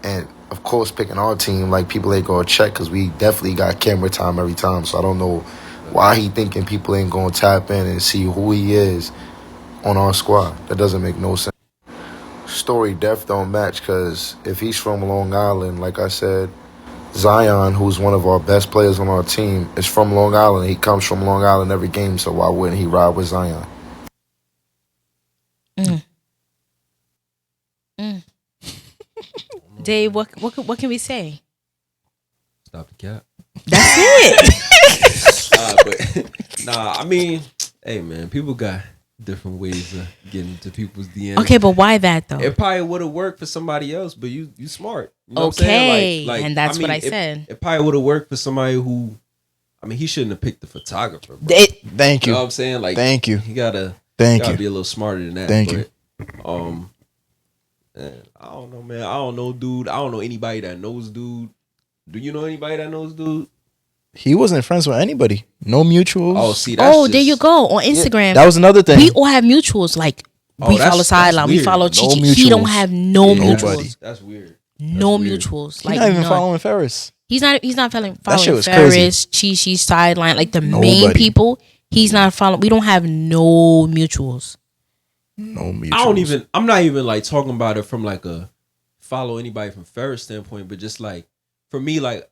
And, of course, picking our team, like, people ain't going to check because we definitely got camera time every time. So I don't know why he thinking people ain't going to tap in and see who he is on our squad. That doesn't make no sense. Story depth don't match because if he's from Long Island, like I said, Zion, who's one of our best players on our team, is from Long Island. He comes from Long Island every game, so why wouldn't he ride with Zion? Dave, what can we say? Stop the cap. That's it. I mean, hey man, people got different ways of getting to people's DMs. Okay, but why that though? It probably would have worked for somebody else, but you smart. You know okay, what I'm saying? Like, and that's what I said. It probably would have worked for somebody who, I mean, he shouldn't have picked the photographer. Bro. Thank you. You know what I'm saying? Like, thank you. He gotta be a little smarter than that. Thank you. Man, I don't know, man. I don't know, dude. I don't know anybody that knows dude. Do you know anybody that knows dude? He wasn't friends with anybody. No mutuals. Oh, see, that's there you go. On Instagram. Yeah, that was another thing. We all have mutuals. Like, we follow Sideline. We follow Chichi. He don't have no mutuals. That's weird. No mutuals. He's like, not even none. following Ferris. He's not following was Ferris, Chi, Sideline. Like, the main people, he's not following. We don't have no mutuals. No mutuals. I'm not even like talking about it from like a follow anybody from Ferris standpoint, but just like, for me, like,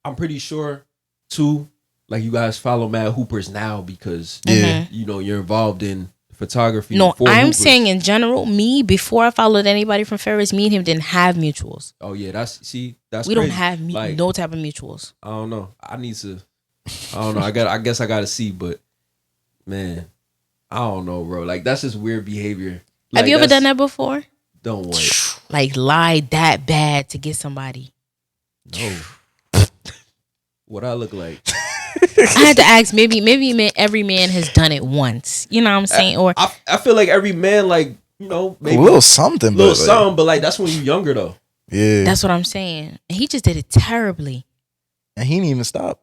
I'm pretty sure too, like, you guys follow Mad Hoopers now because you know you're involved in photography. No, I'm Hoopers. saying in general, me, before I followed anybody from Ferris, me and him didn't have mutuals. Oh yeah, that's we crazy. don't have like, no type of mutuals. I don't know. I don't know. I guess I gotta see, but man, I don't know, bro. Like, that's just weird behavior. Like, have you ever done that before? Don't worry. Like, lie that bad to get somebody? No. What I look like? I had to ask. Maybe every man has done it once. You know what I'm saying? Or I feel like every man, like, you know, maybe a little something, but like that's when you're younger though. Yeah, that's what I'm saying. And he just did it terribly. And he didn't even stop.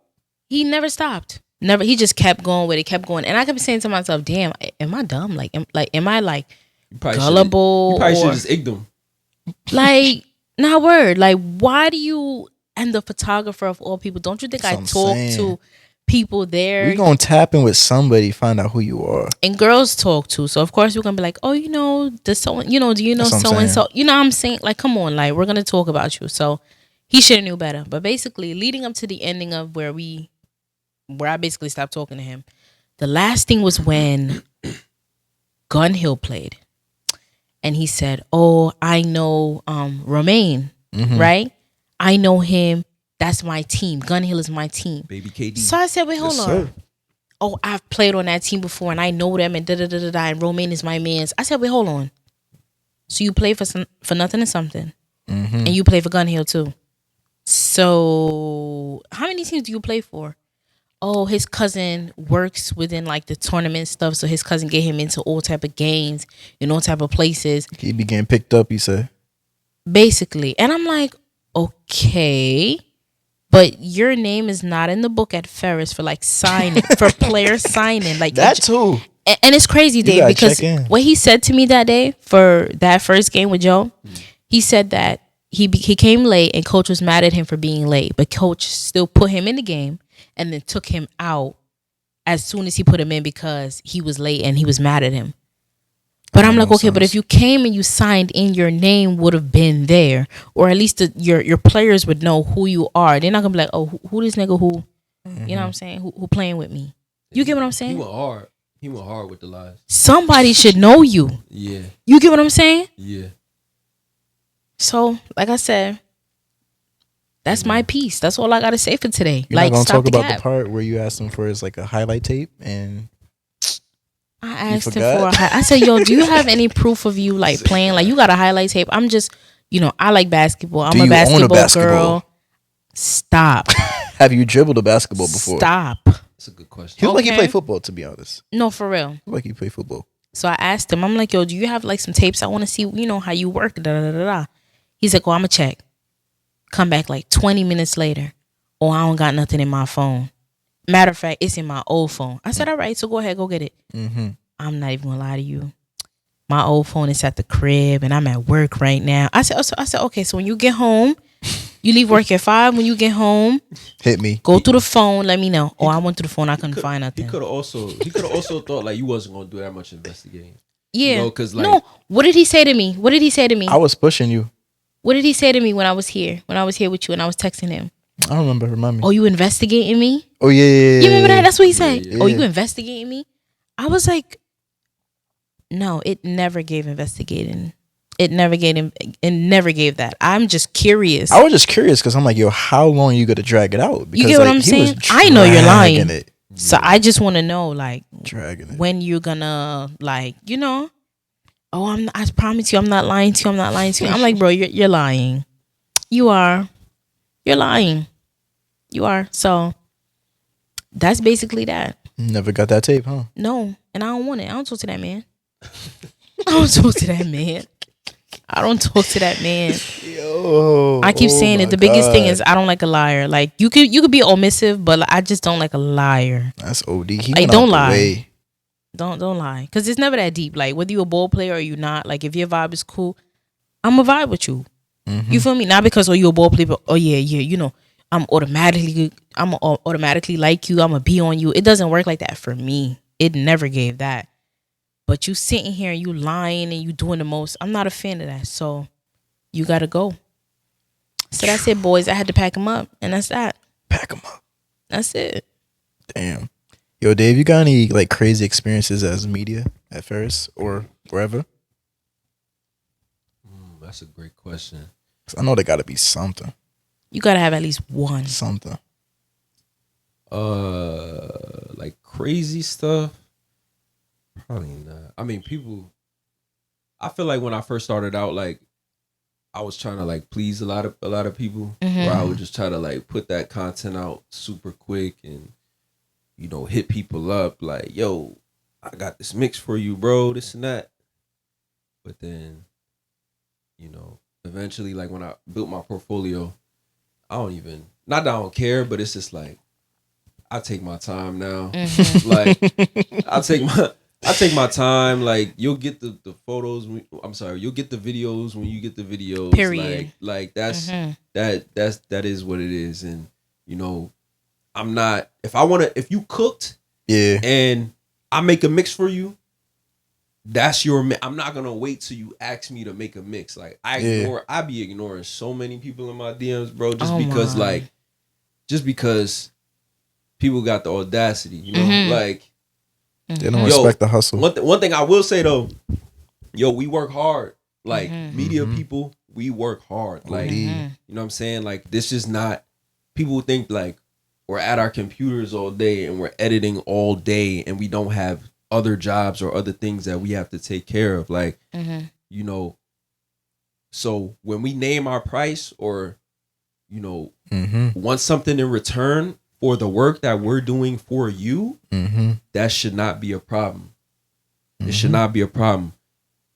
He never stopped. Never. He just kept going with it, kept going. And I kept saying to myself, "Damn, am I dumb? Am I like gullible. You probably should or just ignored them. like, not word. Like, why do you and the photographer of all people? Don't you think I talk to people there? We gonna tap in with somebody, find out who you are. And girls talk too. So of course we're gonna be like, oh, you know, do you know so and so? You know what I'm saying? Like, come on, like we're gonna talk about you. So he should have knew better. But basically, leading up to the ending of where I basically stopped talking to him. The last thing was when Gun Hill played. And he said, oh, I know Romaine, right? I know him. That's my team. Gun Hill is my team. Baby KD. So I said, wait, hold on. Sir. Oh, I've played on that team before and I know them and da-da-da-da-da and Romaine is my man's. I said, wait, hold on. So you play for nothing and something. And you play for Gun Hill too. So how many teams do you play for? Oh, his cousin works within like the tournament stuff. So his cousin get him into all type of games and all type of places. He be getting picked up, he said. Basically. And I'm like, okay. But your name is not in the book at Ferris for like signing, for player signing. Like that too. And it's crazy, Dave, because what he said to me that day for that first game with Joe, he said that he came late and coach was mad at him for being late. But coach still put him in the game and then took him out as soon as he put him in because he was late and he was mad at him. But I'm like, okay, but if you came and you signed in, your name would have been there, or at least your players would know who you are. They're not gonna be like, oh, who this nigga who, you know what I'm saying, who playing with me? You get what I'm saying? He went hard. He went hard with the lies. Somebody should know you. Yeah. You get what I'm saying? Yeah. So, like I said, that's my piece. That's all I gotta say for today. You're like, not gonna talk about cap. the part where you asked him for his like a highlight tape and I asked him for I said, yo, do you have any proof of you like playing? Like, you got a highlight tape? I'm just, I like basketball. I'm a basketball girl. Stop. Have you dribbled a basketball before? Stop. That's a good question. He looked like he played football, to be honest. No, for real. He looked like he played football. So I asked him, I'm like, yo, do you have like some tapes? I want to see, how you work. Da, da, da, da. He's like, well, I'm going to check. Come back like 20 minutes later. Oh, I don't got nothing in my phone. Matter of fact, it's in my old phone. I said, all right, so go ahead, go get it. I'm not even gonna lie to you. My old phone is at the crib and I'm at work right now. I said, okay, so when you get home, you leave work at 5. When you get home, hit me. Go through the phone, let me know. I went through the phone, I couldn't find nothing. He could have also thought like you wasn't gonna do that much investigating. Yeah. Because like, no, what did he say to me? I was pushing you. What did he say to me when I was here? When I was here with you and I was texting him? I don't remember. Remind me. Oh, you investigating me? Oh, yeah. You remember that? That's what he said. Yeah. Oh, you investigating me? I was like, no, it never gave investigating. It never gave that. I'm just curious. I was just curious because I'm like, yo, how long are you gonna drag it out? Because, you get what I'm saying? I know you're lying. So I just want to know, like, when you're gonna, like, oh, I promise you, I'm not lying to you. I'm like, bro, you're lying. You are. You're lying. You are. So that's basically that. Never got that tape, huh? No, and I don't want it. I don't talk to that man. I don't talk to that man. Yo, I keep saying it. The biggest thing is I don't like a liar. Like, you could be omissive, but I just don't like a liar. That's OD. Like, don't lie. Don't lie. Because it's never that deep. Like, whether you're a ball player or you not, like, if your vibe is cool, I'm a vibe with you. You feel me? Not because you're a ball player, but I'm automatically like you. I'm gonna be on you. It doesn't work like that for me. It never gave that. But you sitting here and you lying and you doing the most. I'm not a fan of that. So you gotta go. So that's it, boys. I had to pack them up, and that's that. Pack them up. That's it. Damn. Yo, Dave, you got any like crazy experiences as media at Ferris or wherever? That's a great question. I know there got to be something. You got to have at least one. Something. Like crazy stuff? Probably not. I mean, I feel like when I first started out, like, I was trying to like please a lot of people. Where I would just try to like put that content out super quick and, hit people up like, yo, I got this mix for you, bro, this and that. But then, eventually, like when I built my portfolio, not that I don't care, but it's just like, I take my time now. Like, I I take my time. Like you'll get the photos. You'll get the videos when you get the videos. Period. Like that's that is what it is. And you know, I'm not. If you cooked, and I make a mix for you, that's your. I'm not gonna wait till you ask me to make a mix. Like I be ignoring so many people in my DMs, bro, just because people got the audacity, you know, like. They don't respect the hustle. One thing I will say though, we work hard. Like media people, we work hard. Like you know what I'm saying? Like this is not, people think like we're at our computers all day and we're editing all day and we don't have other jobs or other things that we have to take care of. Like you know, so when we name our price or you know want something in return for the work that we're doing for you, that should not be a problem. It should not be a problem.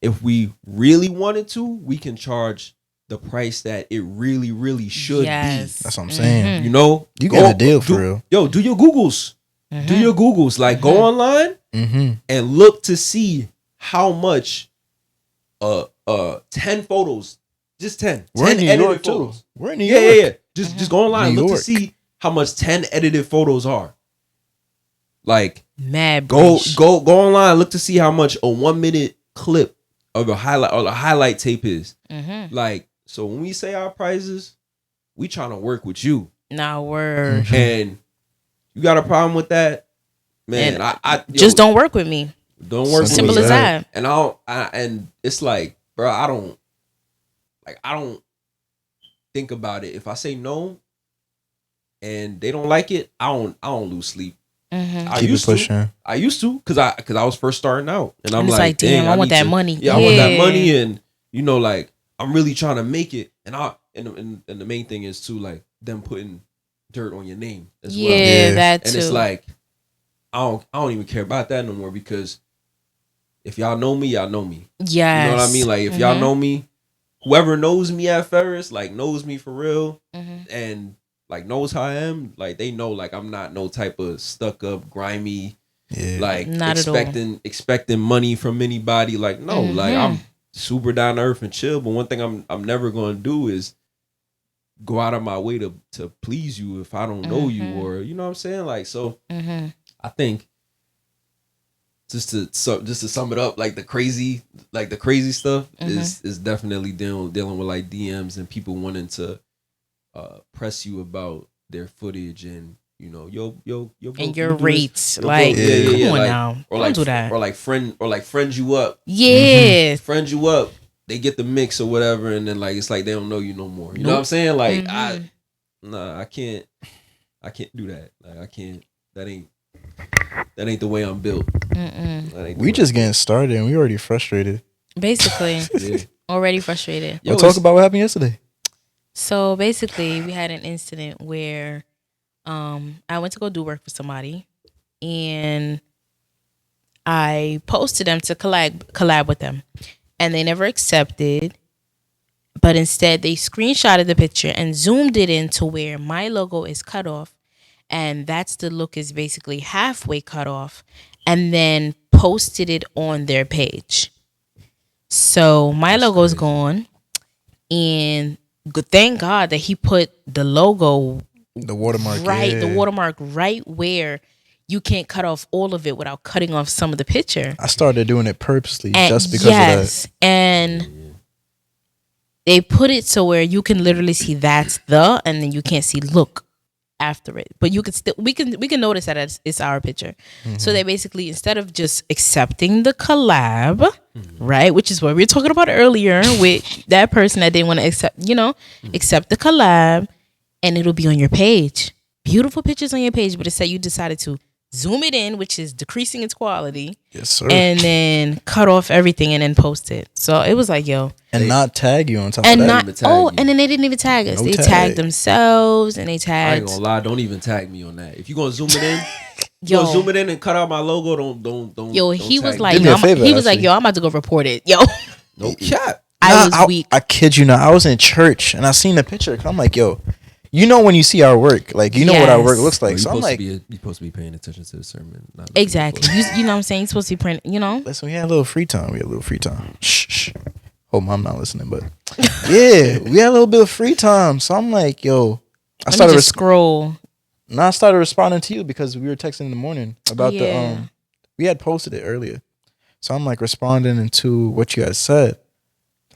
If we really wanted to, we can charge the price that it really, really should be. That's what I'm saying. You know, you get a deal for real. Yo, do your Googles. Do your Googles. Like go online and look to see how much 10 photos, just 10. We're 10 in New edited York photos. too. We're in New York. Yeah. Just go online and look to see how much 10 edited photos are. Like mad go online, look to see how much a 1 minute clip of a highlight tape is. Like, so when we say our prices, we trying to work with you. Nah, word. And you got a problem with that, man? I just don't work with me. Don't work with me. Simple as that. And and it's like, bro, I don't think about it. If I say no and they don't like it, I don't lose sleep. I used to because I was first starting out, and I'm like, damn, I want that money. Yeah, I want that money, and you know, like I'm really trying to make it, and the main thing is too, like them putting dirt on your name as well. Yeah, that too. And it's like I don't even care about that no more, because if y'all know me, y'all know me. Yeah, you know what I mean. Like if y'all know me, whoever knows me at Ferris, like knows me for real, and like knows how I am, like they know like I'm not no type of stuck up, grimy, like not expecting money from anybody. Like no, like I'm super down to earth and chill. But one thing I'm never gonna do is go out of my way to please you if I don't know you, or you know what I'm saying. Like so, I think just to sum it up, like the crazy stuff is definitely dealing with like DMs and people wanting to press you about their footage and you know yo and your rates, like come on now, or don't like do that, or like friend you up, friend you up, they get the mix or whatever, and then like it's like they don't know you no more. You know what I'm saying? Like I can't do that. Like I can't. That ain't the way I'm built. We just getting started and we already frustrated. Basically, already frustrated. We'll talk about what happened yesterday. So basically, we had an incident where I went to go do work for somebody, and I posted them to collab with them, and they never accepted. But instead, they screenshotted the picture and zoomed it in to where my logo is cut off, and that's the look is basically halfway cut off, and then posted it on their page. So my logo is gone, and thank God that he put the logo, the watermark the watermark right where you can't cut off all of it without cutting off some of the picture. I started doing it purposely just because of that. And they put it so where you can literally see that's and then you can't see look after it, but you can still we can notice that it's our picture. So they basically, instead of just accepting the collab, right, which is what we were talking about earlier with that person that didn't want to accept the collab, and it'll be on your page, beautiful pictures on your page, but instead you decided to zoom it in, which is decreasing its quality. Yes, sir. And then cut off everything and then post it. So it was like, yo. And not tag you on top of that. And then they didn't even tag us. They tagged themselves and they tagged. I ain't gonna lie, don't even tag me on that. If you gonna zoom it in, zoom it in and cut out my logo, don't. Yo, he was like, yo, I'm about to go report it. Yo. No cap. I was weak. I kid you not. I was in church and I seen the picture. I'm like, yo, you know when you see our work, like you know what our work Yes. looks like. You're So I'm like, supposed to be paying attention to the sermon. Not looking Exactly. for- You know what I'm saying? You're supposed to be print. You know. listen, we had a little free time. Shh. Hope mom not listening, but yeah, we had a little bit of free time. So I'm like, yo, I Let me started just scroll. I started responding to you because we were texting in the morning about Yeah. we had posted it earlier. So I'm like responding into what you had said.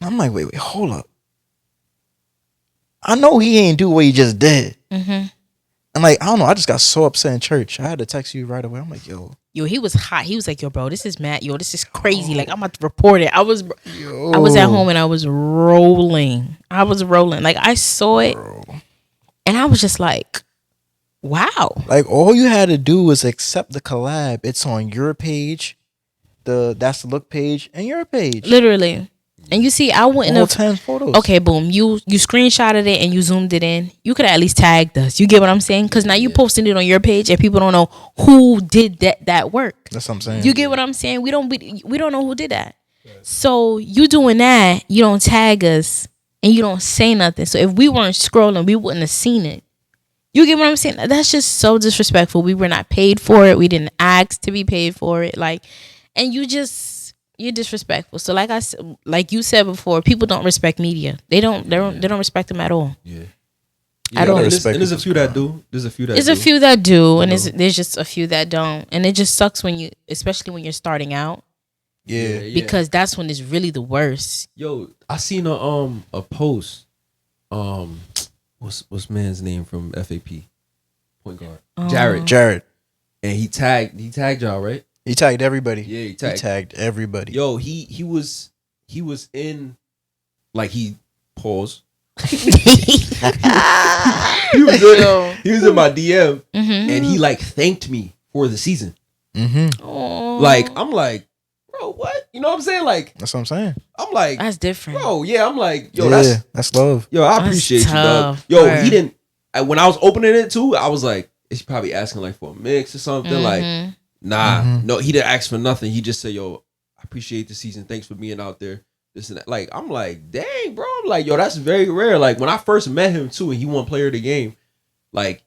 And I'm like, wait, hold up. I know he ain't do what he just did. Mm-hmm. And like, I don't know, I just got so upset in church. I had to text you right away. I'm like, yo. Yo, he was hot. He was like, yo, bro, this is mad. Yo, this is crazy. Like, I'm about to report it. I was at home and I was rolling. Like, I saw it and I was just like, wow. Like, all you had to do was accept the collab. It's on your page, That's the Look page, and your page. Literally. And you see, I wouldn't All have 10 photos. Okay, boom. You screenshotted it and you zoomed it in. You could have at least tagged us. You get what I'm saying? Because now you posting it on your page and people don't know who did that work. That's what I'm saying. You get what I'm saying? We don't know who did that. So you doing that, you don't tag us and you don't say nothing. So if we weren't scrolling, we wouldn't have seen it. You get what I'm saying? That's just so disrespectful. We were not paid for it. We didn't ask to be paid for it. Like, and you're disrespectful. So like you said before, people don't respect media. They don't respect them at all. Yeah. I don't And there's a few that do. There's a few that There's do. a few that do, and there's just a few that don't. And it just sucks especially when you're starting out, Yeah. because that's when it's really the worst. Yo, I seen a post. What's man's name from FAP? Point guard. Jared. And he tagged y'all, right? He tagged everybody. Yeah, he He tagged everybody. Yo, he was in, like, he paused. he was in my DM and he like thanked me for the season. Mm-hmm. Like, I'm like, bro, what? You know what I'm saying? Like, That's what I'm saying. I'm like, That's different. bro, yeah. I'm like, yo, Yeah, that's love. yo, I That's appreciate you, dog. tough, Yo, bruh. he didn't. When I was opening it too, I was like, is he probably asking like for a mix or something? Like, nah, no, he didn't ask for nothing. He just said, yo, I appreciate the season. Thanks for being out there. This and that. Like, I'm like, dang, bro. I'm like, yo, that's very rare. Like, when I first met him too, and he won player of the game, like,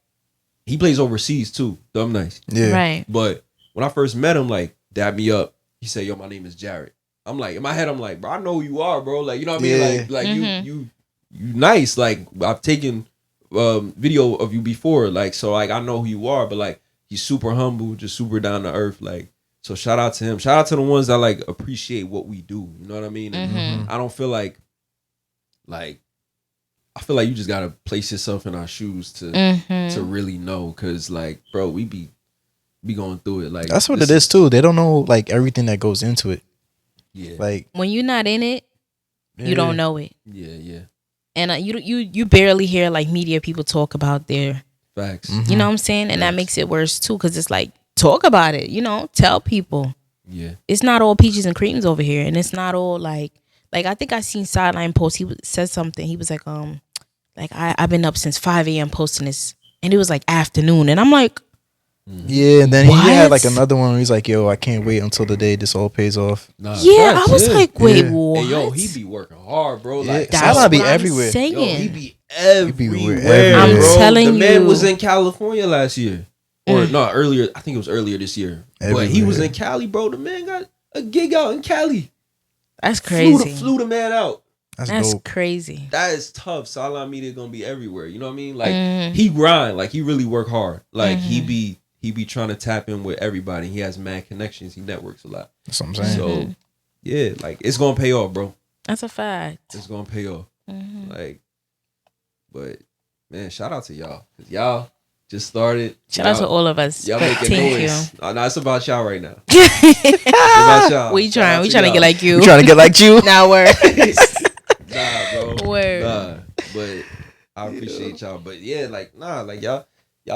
he plays overseas too. Dumb nice. Yeah. Right. But when I first met him, like, dab me up. He said, yo, my name is Jared. I'm like, in my head, I'm like, bro, I know who you are, bro. Like, you know what I mean? Yeah. Like you nice. Like, I've taken video of you before. Like, so like I know who you are, but like he's super humble, just super down to earth. Like, so shout out to him. Shout out to the ones that like appreciate what we do. You know what I mean? And I don't feel like I feel like you just gotta place yourself in our shoes to really know, cause like, bro, we be going through it. Like, That's what it is too. They don't know like everything that goes into it. Yeah. Like, When you're not in it, you don't know it. Yeah. And you barely hear like media people talk about their, Facts. you know what I'm saying? And that makes it worse too, because it's like, talk about it, tell people. Yeah. It's not all peaches and creams over here, and it's not all like I think I seen Sideline post. He said something. He was like I've been up since 5 a.m. posting this, and it was like afternoon, and I'm like, yeah. And then he What? had like another one where he's like, yo, I can't wait until the day this all pays off. Nah, yeah, facts, I was yeah. like, wait, Yeah. what? Hey, yo, he be working hard, bro. Like, That's Sideline what be I'm everywhere. saying. yo, he be everywhere. everywhere. I'm bro. telling the man you. was in California last year, or no, earlier. I think it was earlier this year. But he was in Cali, bro. The man got a gig out in Cali. That's crazy. Flew the man out. That's dope. crazy. That is tough. Sideline media gonna be everywhere. You know what I mean? Like he grind. Like he really work hard. Like he be trying to tap in with everybody. He has mad connections. He networks a lot. That's what I'm saying. So yeah, like it's gonna pay off, bro. That's a fact. It's gonna pay off. Like, but man, shout out to y'all, cause y'all just started. Shout out to all of us. Y'all But making thank noise. No, it's about y'all right now. It's about y'all. We Shout out trying. We trying to y'all. get like you. You trying to get like you? Now we're Nah, bro. Word. Nah, but I appreciate y'all. But yeah, like like y'all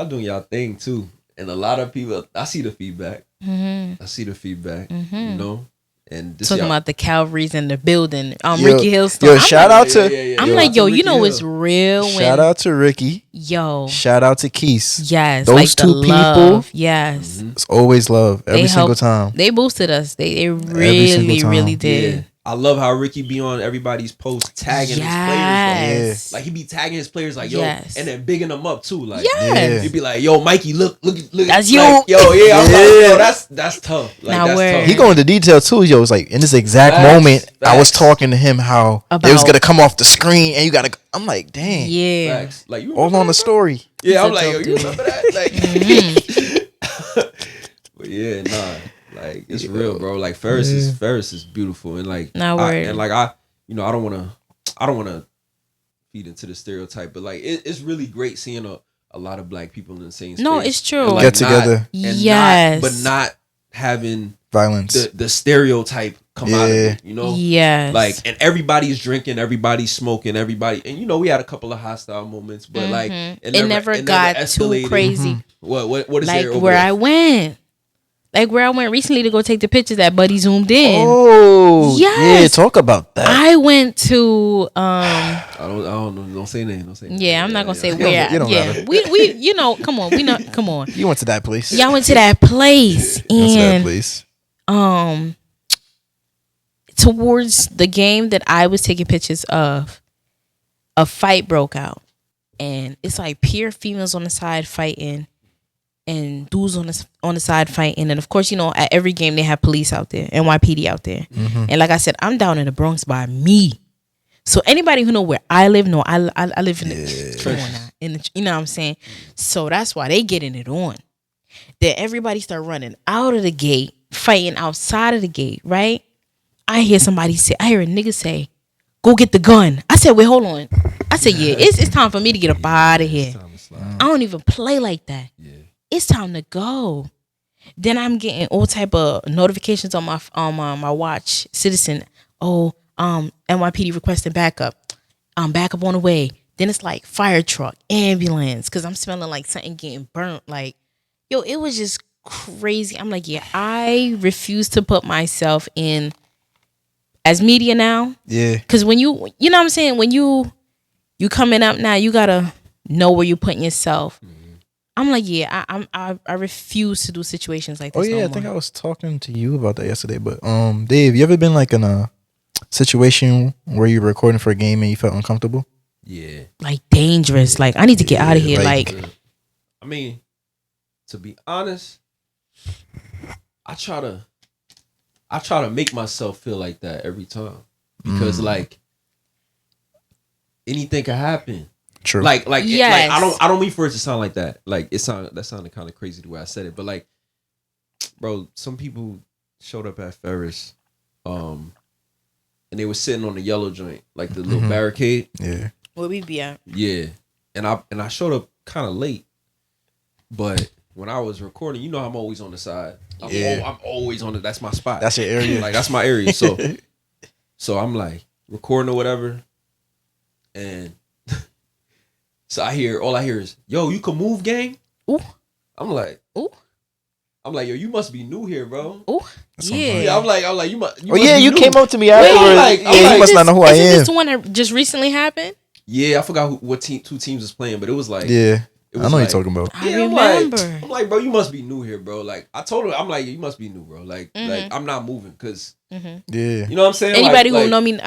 doing y'all thing too. And a lot of people, I see the feedback. I see the feedback. You know, and this talking y'all, about the Calvaries in the building. Yo, Ricky Hillstone. Yo, I'm shout like, out to I'm Shout like, out yo, to you know Ricky it's Hill. real. When, shout out to Ricky. yo, Shout out to Keith. yes, Those like two the people. love, yes, It's always love every They single helped- time. they boosted us. They single really, time. really did. yeah. I love how Ricky be on everybody's post tagging his players. Like he be tagging his players like yo, and then bigging them up too. Like he'd be like, yo, Mikey, look. That's you. Like, yo, yeah. I'm like, yo, that's tough. Like now that's tough. He go into detail too. Yo, it's like in this exact moment, I was talking to him how it was gonna come off the screen, and you gotta. I'm like, dang. Yeah. Facts. Like you all on the story. Yeah, I'm like, yo, you remember that? Like, but yeah, nah. Like it's real, bro. Like Ferris is beautiful, and like I don't wanna feed into the stereotype, but like it's really great seeing a lot of black people in the same space. No, it's true. Like, get together, but not having violence. The stereotype come out of it, you know. Yes. Like, and everybody's drinking, everybody's smoking, everybody, and you know we had a couple of hostile moments, but like it never got too crazy. What is like there over where there? I went? Like where I went recently to go take the pictures that Buddy zoomed in. Oh, yes. Yeah, talk about that. I went to I don't know. Don't say name. Yeah, I'm not gonna say where. You don't matter. we you know, come on. Come on. You went to that place. Y'all went to that place. And towards the game that I was taking pictures of, a fight broke out. And it's like pure females on the side fighting and dudes on the side fighting. And of course, you know, at every game they have police out there, NYPD out there. And like I said, I'm down in the Bronx by me. So anybody who know where I live, I live in the come on now, you know what I'm saying? So that's why they getting it on. Then everybody start running out of the gate, fighting outside of the gate, right? I hear a nigga say, go get the gun. I said, wait, hold on. I said, yeah, it's time for me to get up out of here. I don't even play like that. Yeah. It's time to go. Then I'm getting all type of notifications on my watch. Citizen, NYPD requesting backup. Backup on the way. Then it's like fire truck, ambulance, because I'm smelling like something getting burnt. Like, yo, it was just crazy. I'm like, yeah, I refuse to put myself in as media now. Yeah. Because when you know what I'm saying? When you coming up now, you gotta know where you're putting yourself. I'm like, yeah, I refuse to do situations like this. Oh yeah, I think I was talking to you about that yesterday. But Dave, you ever been like in a situation where you're recording for a game and you felt uncomfortable? Yeah. Like dangerous. Like I need to get out of here. Like I mean, to be honest, I try to make myself feel like that every time. Because like anything can happen. True. Like yes. I don't mean for it to sound like that. Like that sounded kind of crazy the way I said it. But like, bro, some people showed up at Ferris, and they were sitting on the yellow joint, like the little barricade. Yeah. Where we be at? Yeah. And I showed up kind of late, but when I was recording, you know I'm always on the side. I'm always on it. That's my spot. That's your area. Like that's my area. So I'm like recording or whatever, and so all I hear is, yo, you can move, gang? Ooh. I'm like, ooh. I'm like, yo, you must be new here, bro. Ooh. Yeah. I'm like, you must Oh yeah, be you new. came up to me afterwards. You must not know who I am. Is this the one that just recently happened? Yeah, I forgot what two teams was playing, but it was like, yeah, it was I know like, you're talking about. I remember. I'm like, bro, you must be new here, bro. Like, I told her, I'm like, you must be new, bro. Like I'm not moving, cause Yeah, you know what I'm saying. Anybody who know me,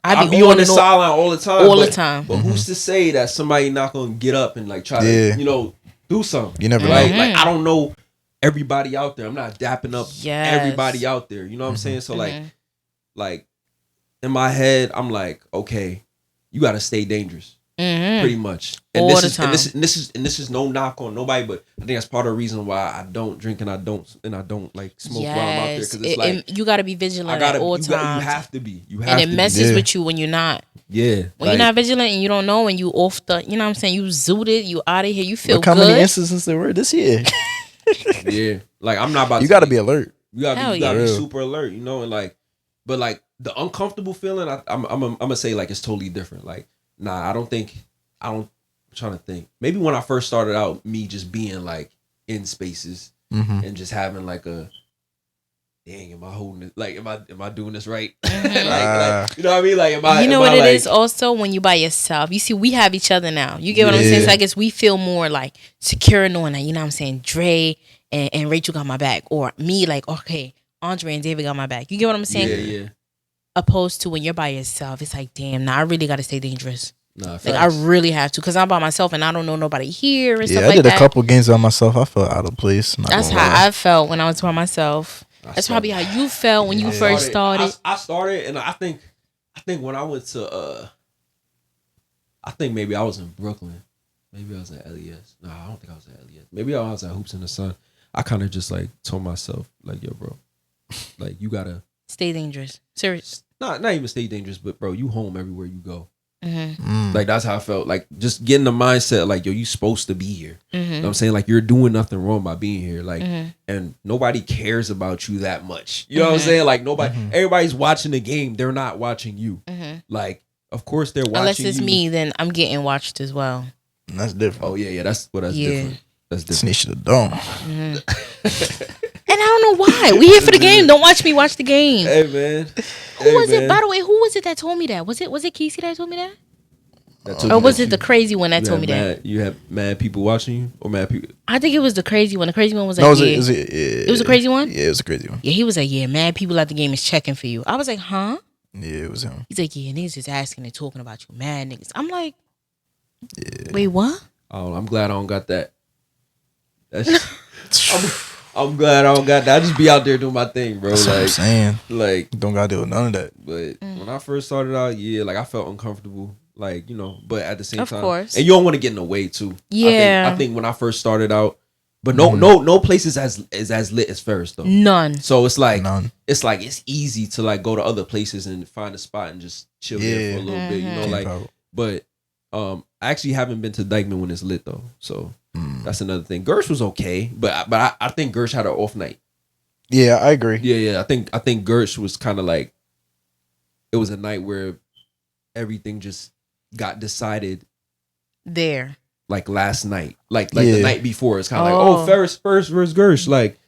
I be on the sideline all the time. All the time. But who's to say that somebody not gonna get up and like try to, do something? You never know. Like I don't know everybody out there. I'm not dapping up everybody out there. You know what I'm saying? So like in my head, I'm like, okay, you gotta stay dangerous. Pretty much. And all this the is time. and this is no knock on nobody, but I think that's part of the reason why I don't drink and I don't like smoke while I'm out there, because it's like you gotta be vigilant at all times. You have to be. And it messes with you when you're not. Yeah. When you're not vigilant and you don't know, and you off the, you know what I'm saying, you zooted, you out of here, you feel look how good. many instances there were this year. Yeah. Like I'm not about you gotta be alert. You gotta be super alert, and like, but like the uncomfortable feeling, I'm gonna say like it's totally different. Like, nah, I'm trying to think. Maybe when I first started out, me just being like in spaces and just having like a, dang, am I holding it? Like, am I doing this right? like, you know what I mean? Like, am I? You know what it is also when you by yourself. You see, we have each other now. You get what I'm saying? So I guess we feel more like secure knowing that, you know what I'm saying? Dre and Rachel got my back, or me like, okay, Andre and David got my back. You get what I'm saying? Yeah. opposed to when you're by yourself. It's like, damn, now I really got to stay dangerous. Nah, Like I really have to, because I'm by myself and I don't know nobody here and stuff like that. I did a couple games by myself. I felt out of place. That's how I felt when I was by myself. That's probably how you felt when you first started. I started, and I think when I went to I think maybe I was in Brooklyn. Maybe I was at LES. No, I don't think I was at LES. Maybe I was at Hoops in the Sun. I kind of just like told myself, like, yo, bro, like you gotta stay dangerous. Serious. Not even stay dangerous, but bro, you home everywhere you go. Mm-hmm. Like that's how I felt. Like just getting the mindset, like, yo, you supposed to be here. Mm-hmm. You know what I'm saying? Like you're doing nothing wrong by being here. Like, and nobody cares about you that much. You know what I'm saying? Like nobody, everybody's watching the game. They're not watching you. Like, of course they're watching. Unless it's you. me, then I'm getting watched as well. That's different. Oh yeah, that's different. That's different. Snitch to the dome. And I don't know why. We here for the game. Don't watch me watch the game. Hey man. Who was it? By the way, who was it that told me that? Was it 𝘁𝘂 that told me that? Or was it the crazy one that told me that? You have mad people watching you, or mad people? I think it was the crazy one. The crazy one was like, No, it was a crazy one? Yeah, it was a crazy one. Yeah, he was like, yeah, mad people at the game is checking for you. I was like, huh? Yeah, it was him. He's like, yeah, niggas just asking and talking about you, mad niggas. I'm like, wait, what? Oh, I'm glad I don't got that. I'm glad I don't got that. I just be out there doing my thing, bro. That's what I'm saying. Like, don't gotta deal with none of that. But when I first started out, yeah, like I felt uncomfortable. Like, you know, but at the same time, of course, and you don't want to get in the way too. Yeah, I think when I first started out, but no place is as lit as Ferris though. None. So it's like it's easy to like go to other places and find a spot and just chill there for a little bit, you know, like. But I actually haven't been to Dykeman when it's lit though, so that's another thing. Gersh was okay, but I think Gersh had an off night. Yeah, I agree. Yeah, I think Gersh was kind of like, it was a night where everything just got decided there, like last night, like the night before. It's kind of like, oh, Ferris first versus Gersh, like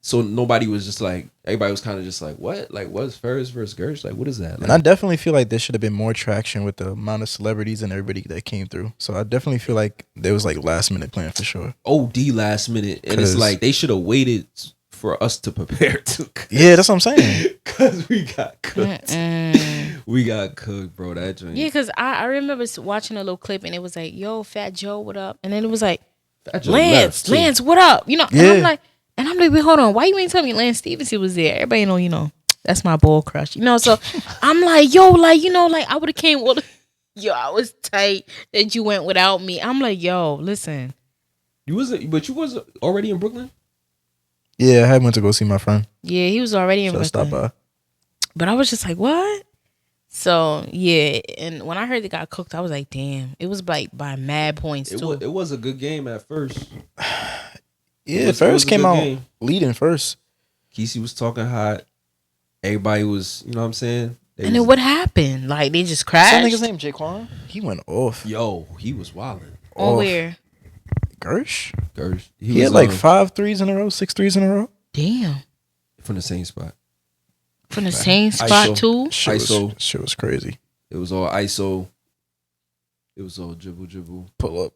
so nobody was just like, everybody was kind of just like, what, like what's Ferris versus Gersh, like what is that? Like, and I definitely feel like there should have been more traction with the amount of celebrities and everybody that came through. So I definitely feel like there was like last minute plan for sure. OD last minute, and it's like they should have waited for us to prepare to. Yeah, that's what I'm saying. Cause we got cooked. We got cooked, bro. That joint. Yeah, cause I remember watching a little clip and it was like, yo, Fat Joe, what up? And then it was like, Lance, what up? You know, and I'm like, wait, hold on. Why you ain't tell me Lance Stevenson was there? Everybody know, you know, that's my ball crush. You know, so I'm like, yo, like, you know, like I would have came with, yo, I was tight that you went without me. I'm like, yo, listen. You was already in Brooklyn? Yeah, I had went to go see my friend. Yeah, he was already in Brooklyn. Stop by. But I was just like, what? So, yeah, and when I heard they got cooked, I was like, damn. It was like by mad points, too. It was a good game at first. Yeah, Ferris came out leading first. Kesey was talking hot. Everybody was, you know what I'm saying? And then what happened? Like, they just crashed? Some nigga's name 𝘁𝘯. He went off. Yo, he was wilding. Oh, where? Gersh. He had like 5 threes in a row, 6 threes in a row. Damn. From the same spot. From the same spot, too? ISO. Shit was crazy. It was all ISO. It was all dribble. Pull up.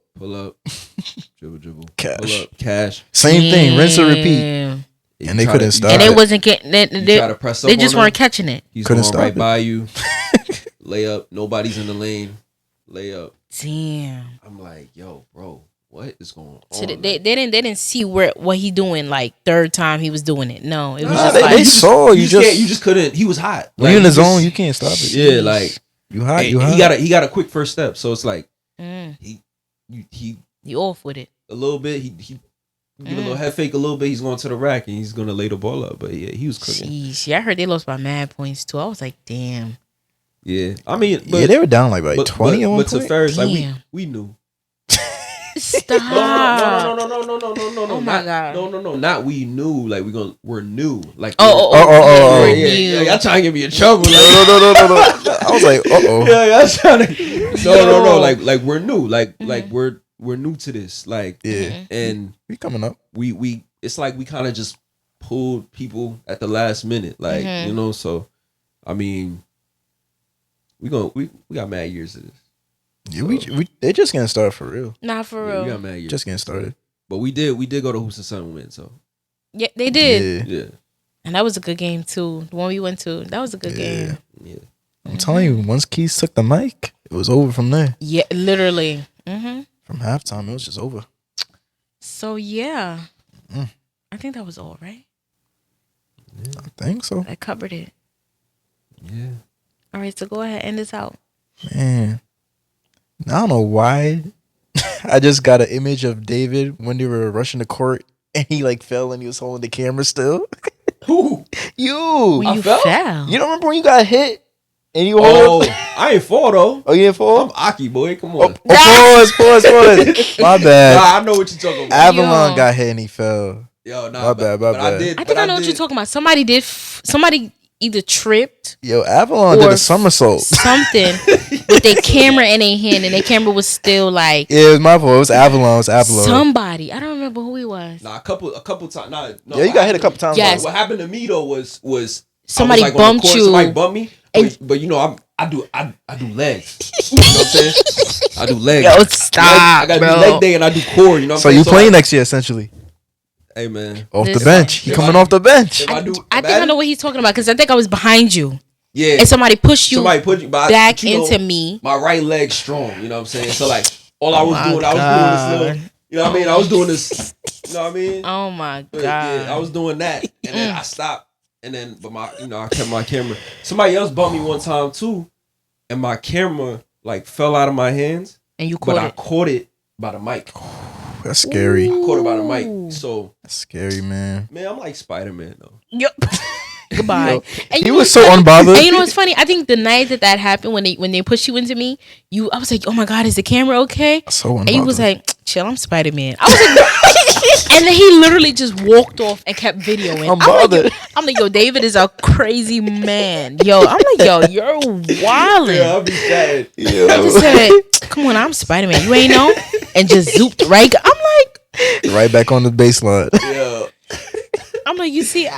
Dribble. Cash. Pull up. Cash. Same thing. Rinse and repeat. And they couldn't stop. And they wasn't getting it. They just weren't catching it. He's going right by you. Layup. Nobody's in the lane. Layup. Damn. I'm like, yo, bro, what is going on? So they didn't see what he doing like third time he was doing it. No, it was just they saw you just couldn't. He was hot. When you in the zone, you can't stop it. Yeah, like you hot. He got a quick first step. So it's like he off with it a little bit. He give a little head fake a little bit. He's going to the rack and he's gonna lay the ball up. But yeah, he was cooking. Jeez, yeah, I heard they lost by mad points too. I was like, damn. Yeah, I mean, they were down like 20 at one point. But to Ferris, like we knew. Stop. No. Oh my God. No. Not we knew. Like we're new. Like yeah. Y'all trying to get me in trouble. Like, no. I was like, Yeah, y'all trying to. No. Like we're new. Like we're new to this. Like and we coming up. We it's like we kind of just pulled people at the last minute. Like you know. So I mean, we got mad years of this. Yeah, we they just getting started for real. Not for real. We got mad years. Just getting started. But we did go to Hoops and Sun win. So yeah, they did. Yeah. And that was a good game too. The one we went to, that was a good game. Yeah. I'm telling you, once Keys took the mic, it was over from there. Yeah, literally. Mm-hmm. From halftime, it was just over. So yeah, I think that was all right. Yeah. I think so. I covered it. Yeah. All right, so go ahead, end this out. Man, I don't know why. I just got an image of David when they were rushing the court and he like fell and he was holding the camera still. Who? You. When you fell? fell. You don't remember when you got hit and you Oh, hold? I ain't fall though. Oh, you didn't fall? I'm Aki, boy. Come on. Pause. My bad. Nah, I know what you're talking about. Avalon Yo. got hit and he fell. Yo, nah, My bad, my but I bad. did. I think I know what you're talking about. Somebody either tripped Yo, Avalon did Or a somersault. something with their camera in their hand, and their camera was still like Yeah, it was my fault. It was Avalon. It was Avalon. somebody. I don't remember who he was. Nah, a couple times. Nah, no, Yeah, you got hit a couple times. Yes. What happened to me though was Somebody I was, like, on the bumped court, you. Somebody bumped me. And- But you know, I do legs. You know what I'm saying? I do legs. Yo, Leg- stop, I gotta bro. do leg day and I do core. You know what So I'm saying? you playing like, next year essentially? Hey man. Off the Listen. bench. He If coming I- off the bench. If I do, I think I know what he's talking about because I think I was behind you Yeah. and somebody pushed you Somebody put you back into me. My right leg strong. You know what I'm saying? So like all I was my doing, I was doing this little. You know what I mean? I was doing this. You know what I mean? Oh my But, god! yeah, I was doing that, and then I stopped, and then but I kept my camera. Somebody else bumped me one time too, and my camera like fell out of my hands, And you but caught I it. caught it by the mic. That's scary. I caught it by the mic. So That's scary, man. man, I'm like Spider-Man though. Yep. Goodbye. Yo, And He you was know so what's funny? unbothered. And you know what's funny? I think the night that happened when they pushed you into me, I was like, oh my god, is the camera okay? So unbothered. And he was like, chill, I'm Spider-Man. I was like, and then he literally just walked off and kept videoing. Unbothered. I'm like, yo, David is a crazy man. Yo, I'm like, yo, you're wildin'. Yeah, I'll be sad. I just said, come on, I'm Spider-Man. You ain't know? And just zooped right. right back on the baseline. Yeah, I'm like, you see,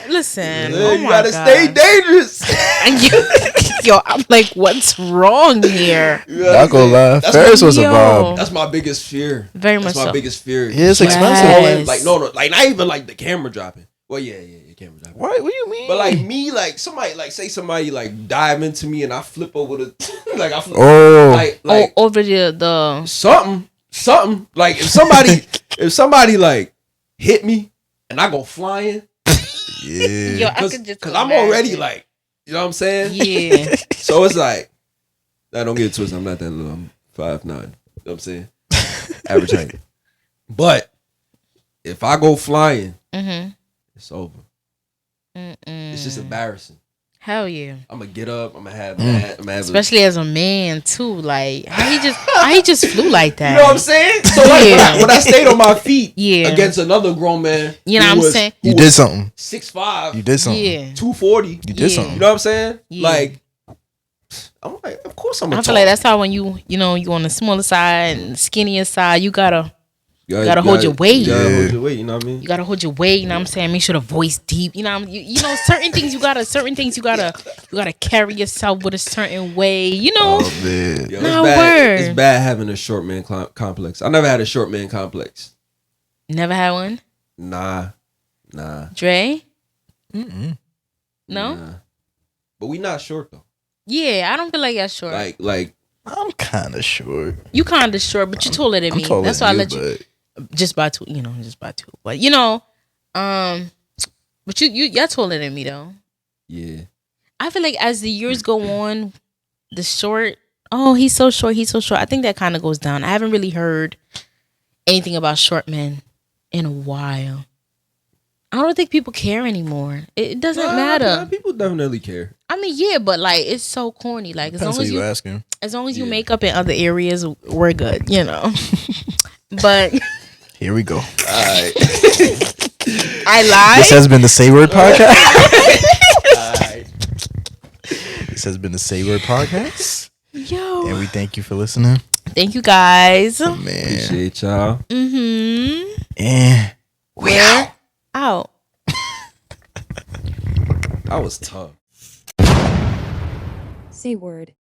listen. yeah, Oh you my gotta God. stay dangerous. And yo, I'm like, what's wrong here? Y'all go lie. That's Ferris my- was a Yo. vibe. That's my biggest fear. Very That's much my so. biggest fear. Yeah, it's Yes. expensive. Like no, like not even like the camera dropping. Well, yeah, camera dropping. What? What do you mean? But like me, like somebody, like say somebody like dive into me and I flip over the, like I flip, Oh. like Over the something. Like if somebody like hit me and I go flying, yeah. yo, I could just cause I'm already like, you know what I'm saying? yeah. So it's like, I don't get it twisted. I'm not that little. I'm 5'9". You know what I'm saying? Average height. But if I go flying, Mm-hmm. it's over. It's just embarrassing. Hell yeah. I'm gonna get up. I'm gonna have that. Especially as a man too. Like how he just flew like that. You know what I'm saying? So like Yeah. when I stayed on my feet Yeah. against another grown man, You know who what I'm was- saying? who You was did something. 6'5", You did something. Yeah. 240. You did Yeah. something. You know what I'm saying? Yeah. Like, I'm like, of course I'm. I feel like that's how when you on the smaller side and skinnier side, you gotta hold your weight. You gotta Yeah. hold your weight. You know what I mean? you gotta hold your weight. You know what I'm saying? Make sure the voice deep. You know what I'm, you know certain things you gotta carry yourself with a certain way. You know. Oh man. Yo, No, it's bad. word. It's bad having a short man complex. I never had a short man complex. Never had one. Nah. Dre. Mm-mm. No. Nah. But we not short though. Yeah, I don't feel like you're short. Like I'm kind of short. You kind of short, but you taller than I'm me. taller That's than why I you, let you. Just by two. But but you're taller than me though. yeah. I feel like as the years go on, the short. Oh, he's so short. I think that kind of goes down. I haven't really heard anything about short men in a while. I don't think people care anymore. It doesn't matter. People definitely care. I mean, yeah, but like it's so corny. Like Depends who you asking. as long as you Yeah. make up in other areas, we're good. You know. But Here we go. All right. I lied. This has been the Say Word podcast. All right. This has been the Say Word podcast, Yo. and we thank you for listening. Thank you guys. Man, Appreciate y'all. Mm-hmm. and we out. Out. That was tough. Say word.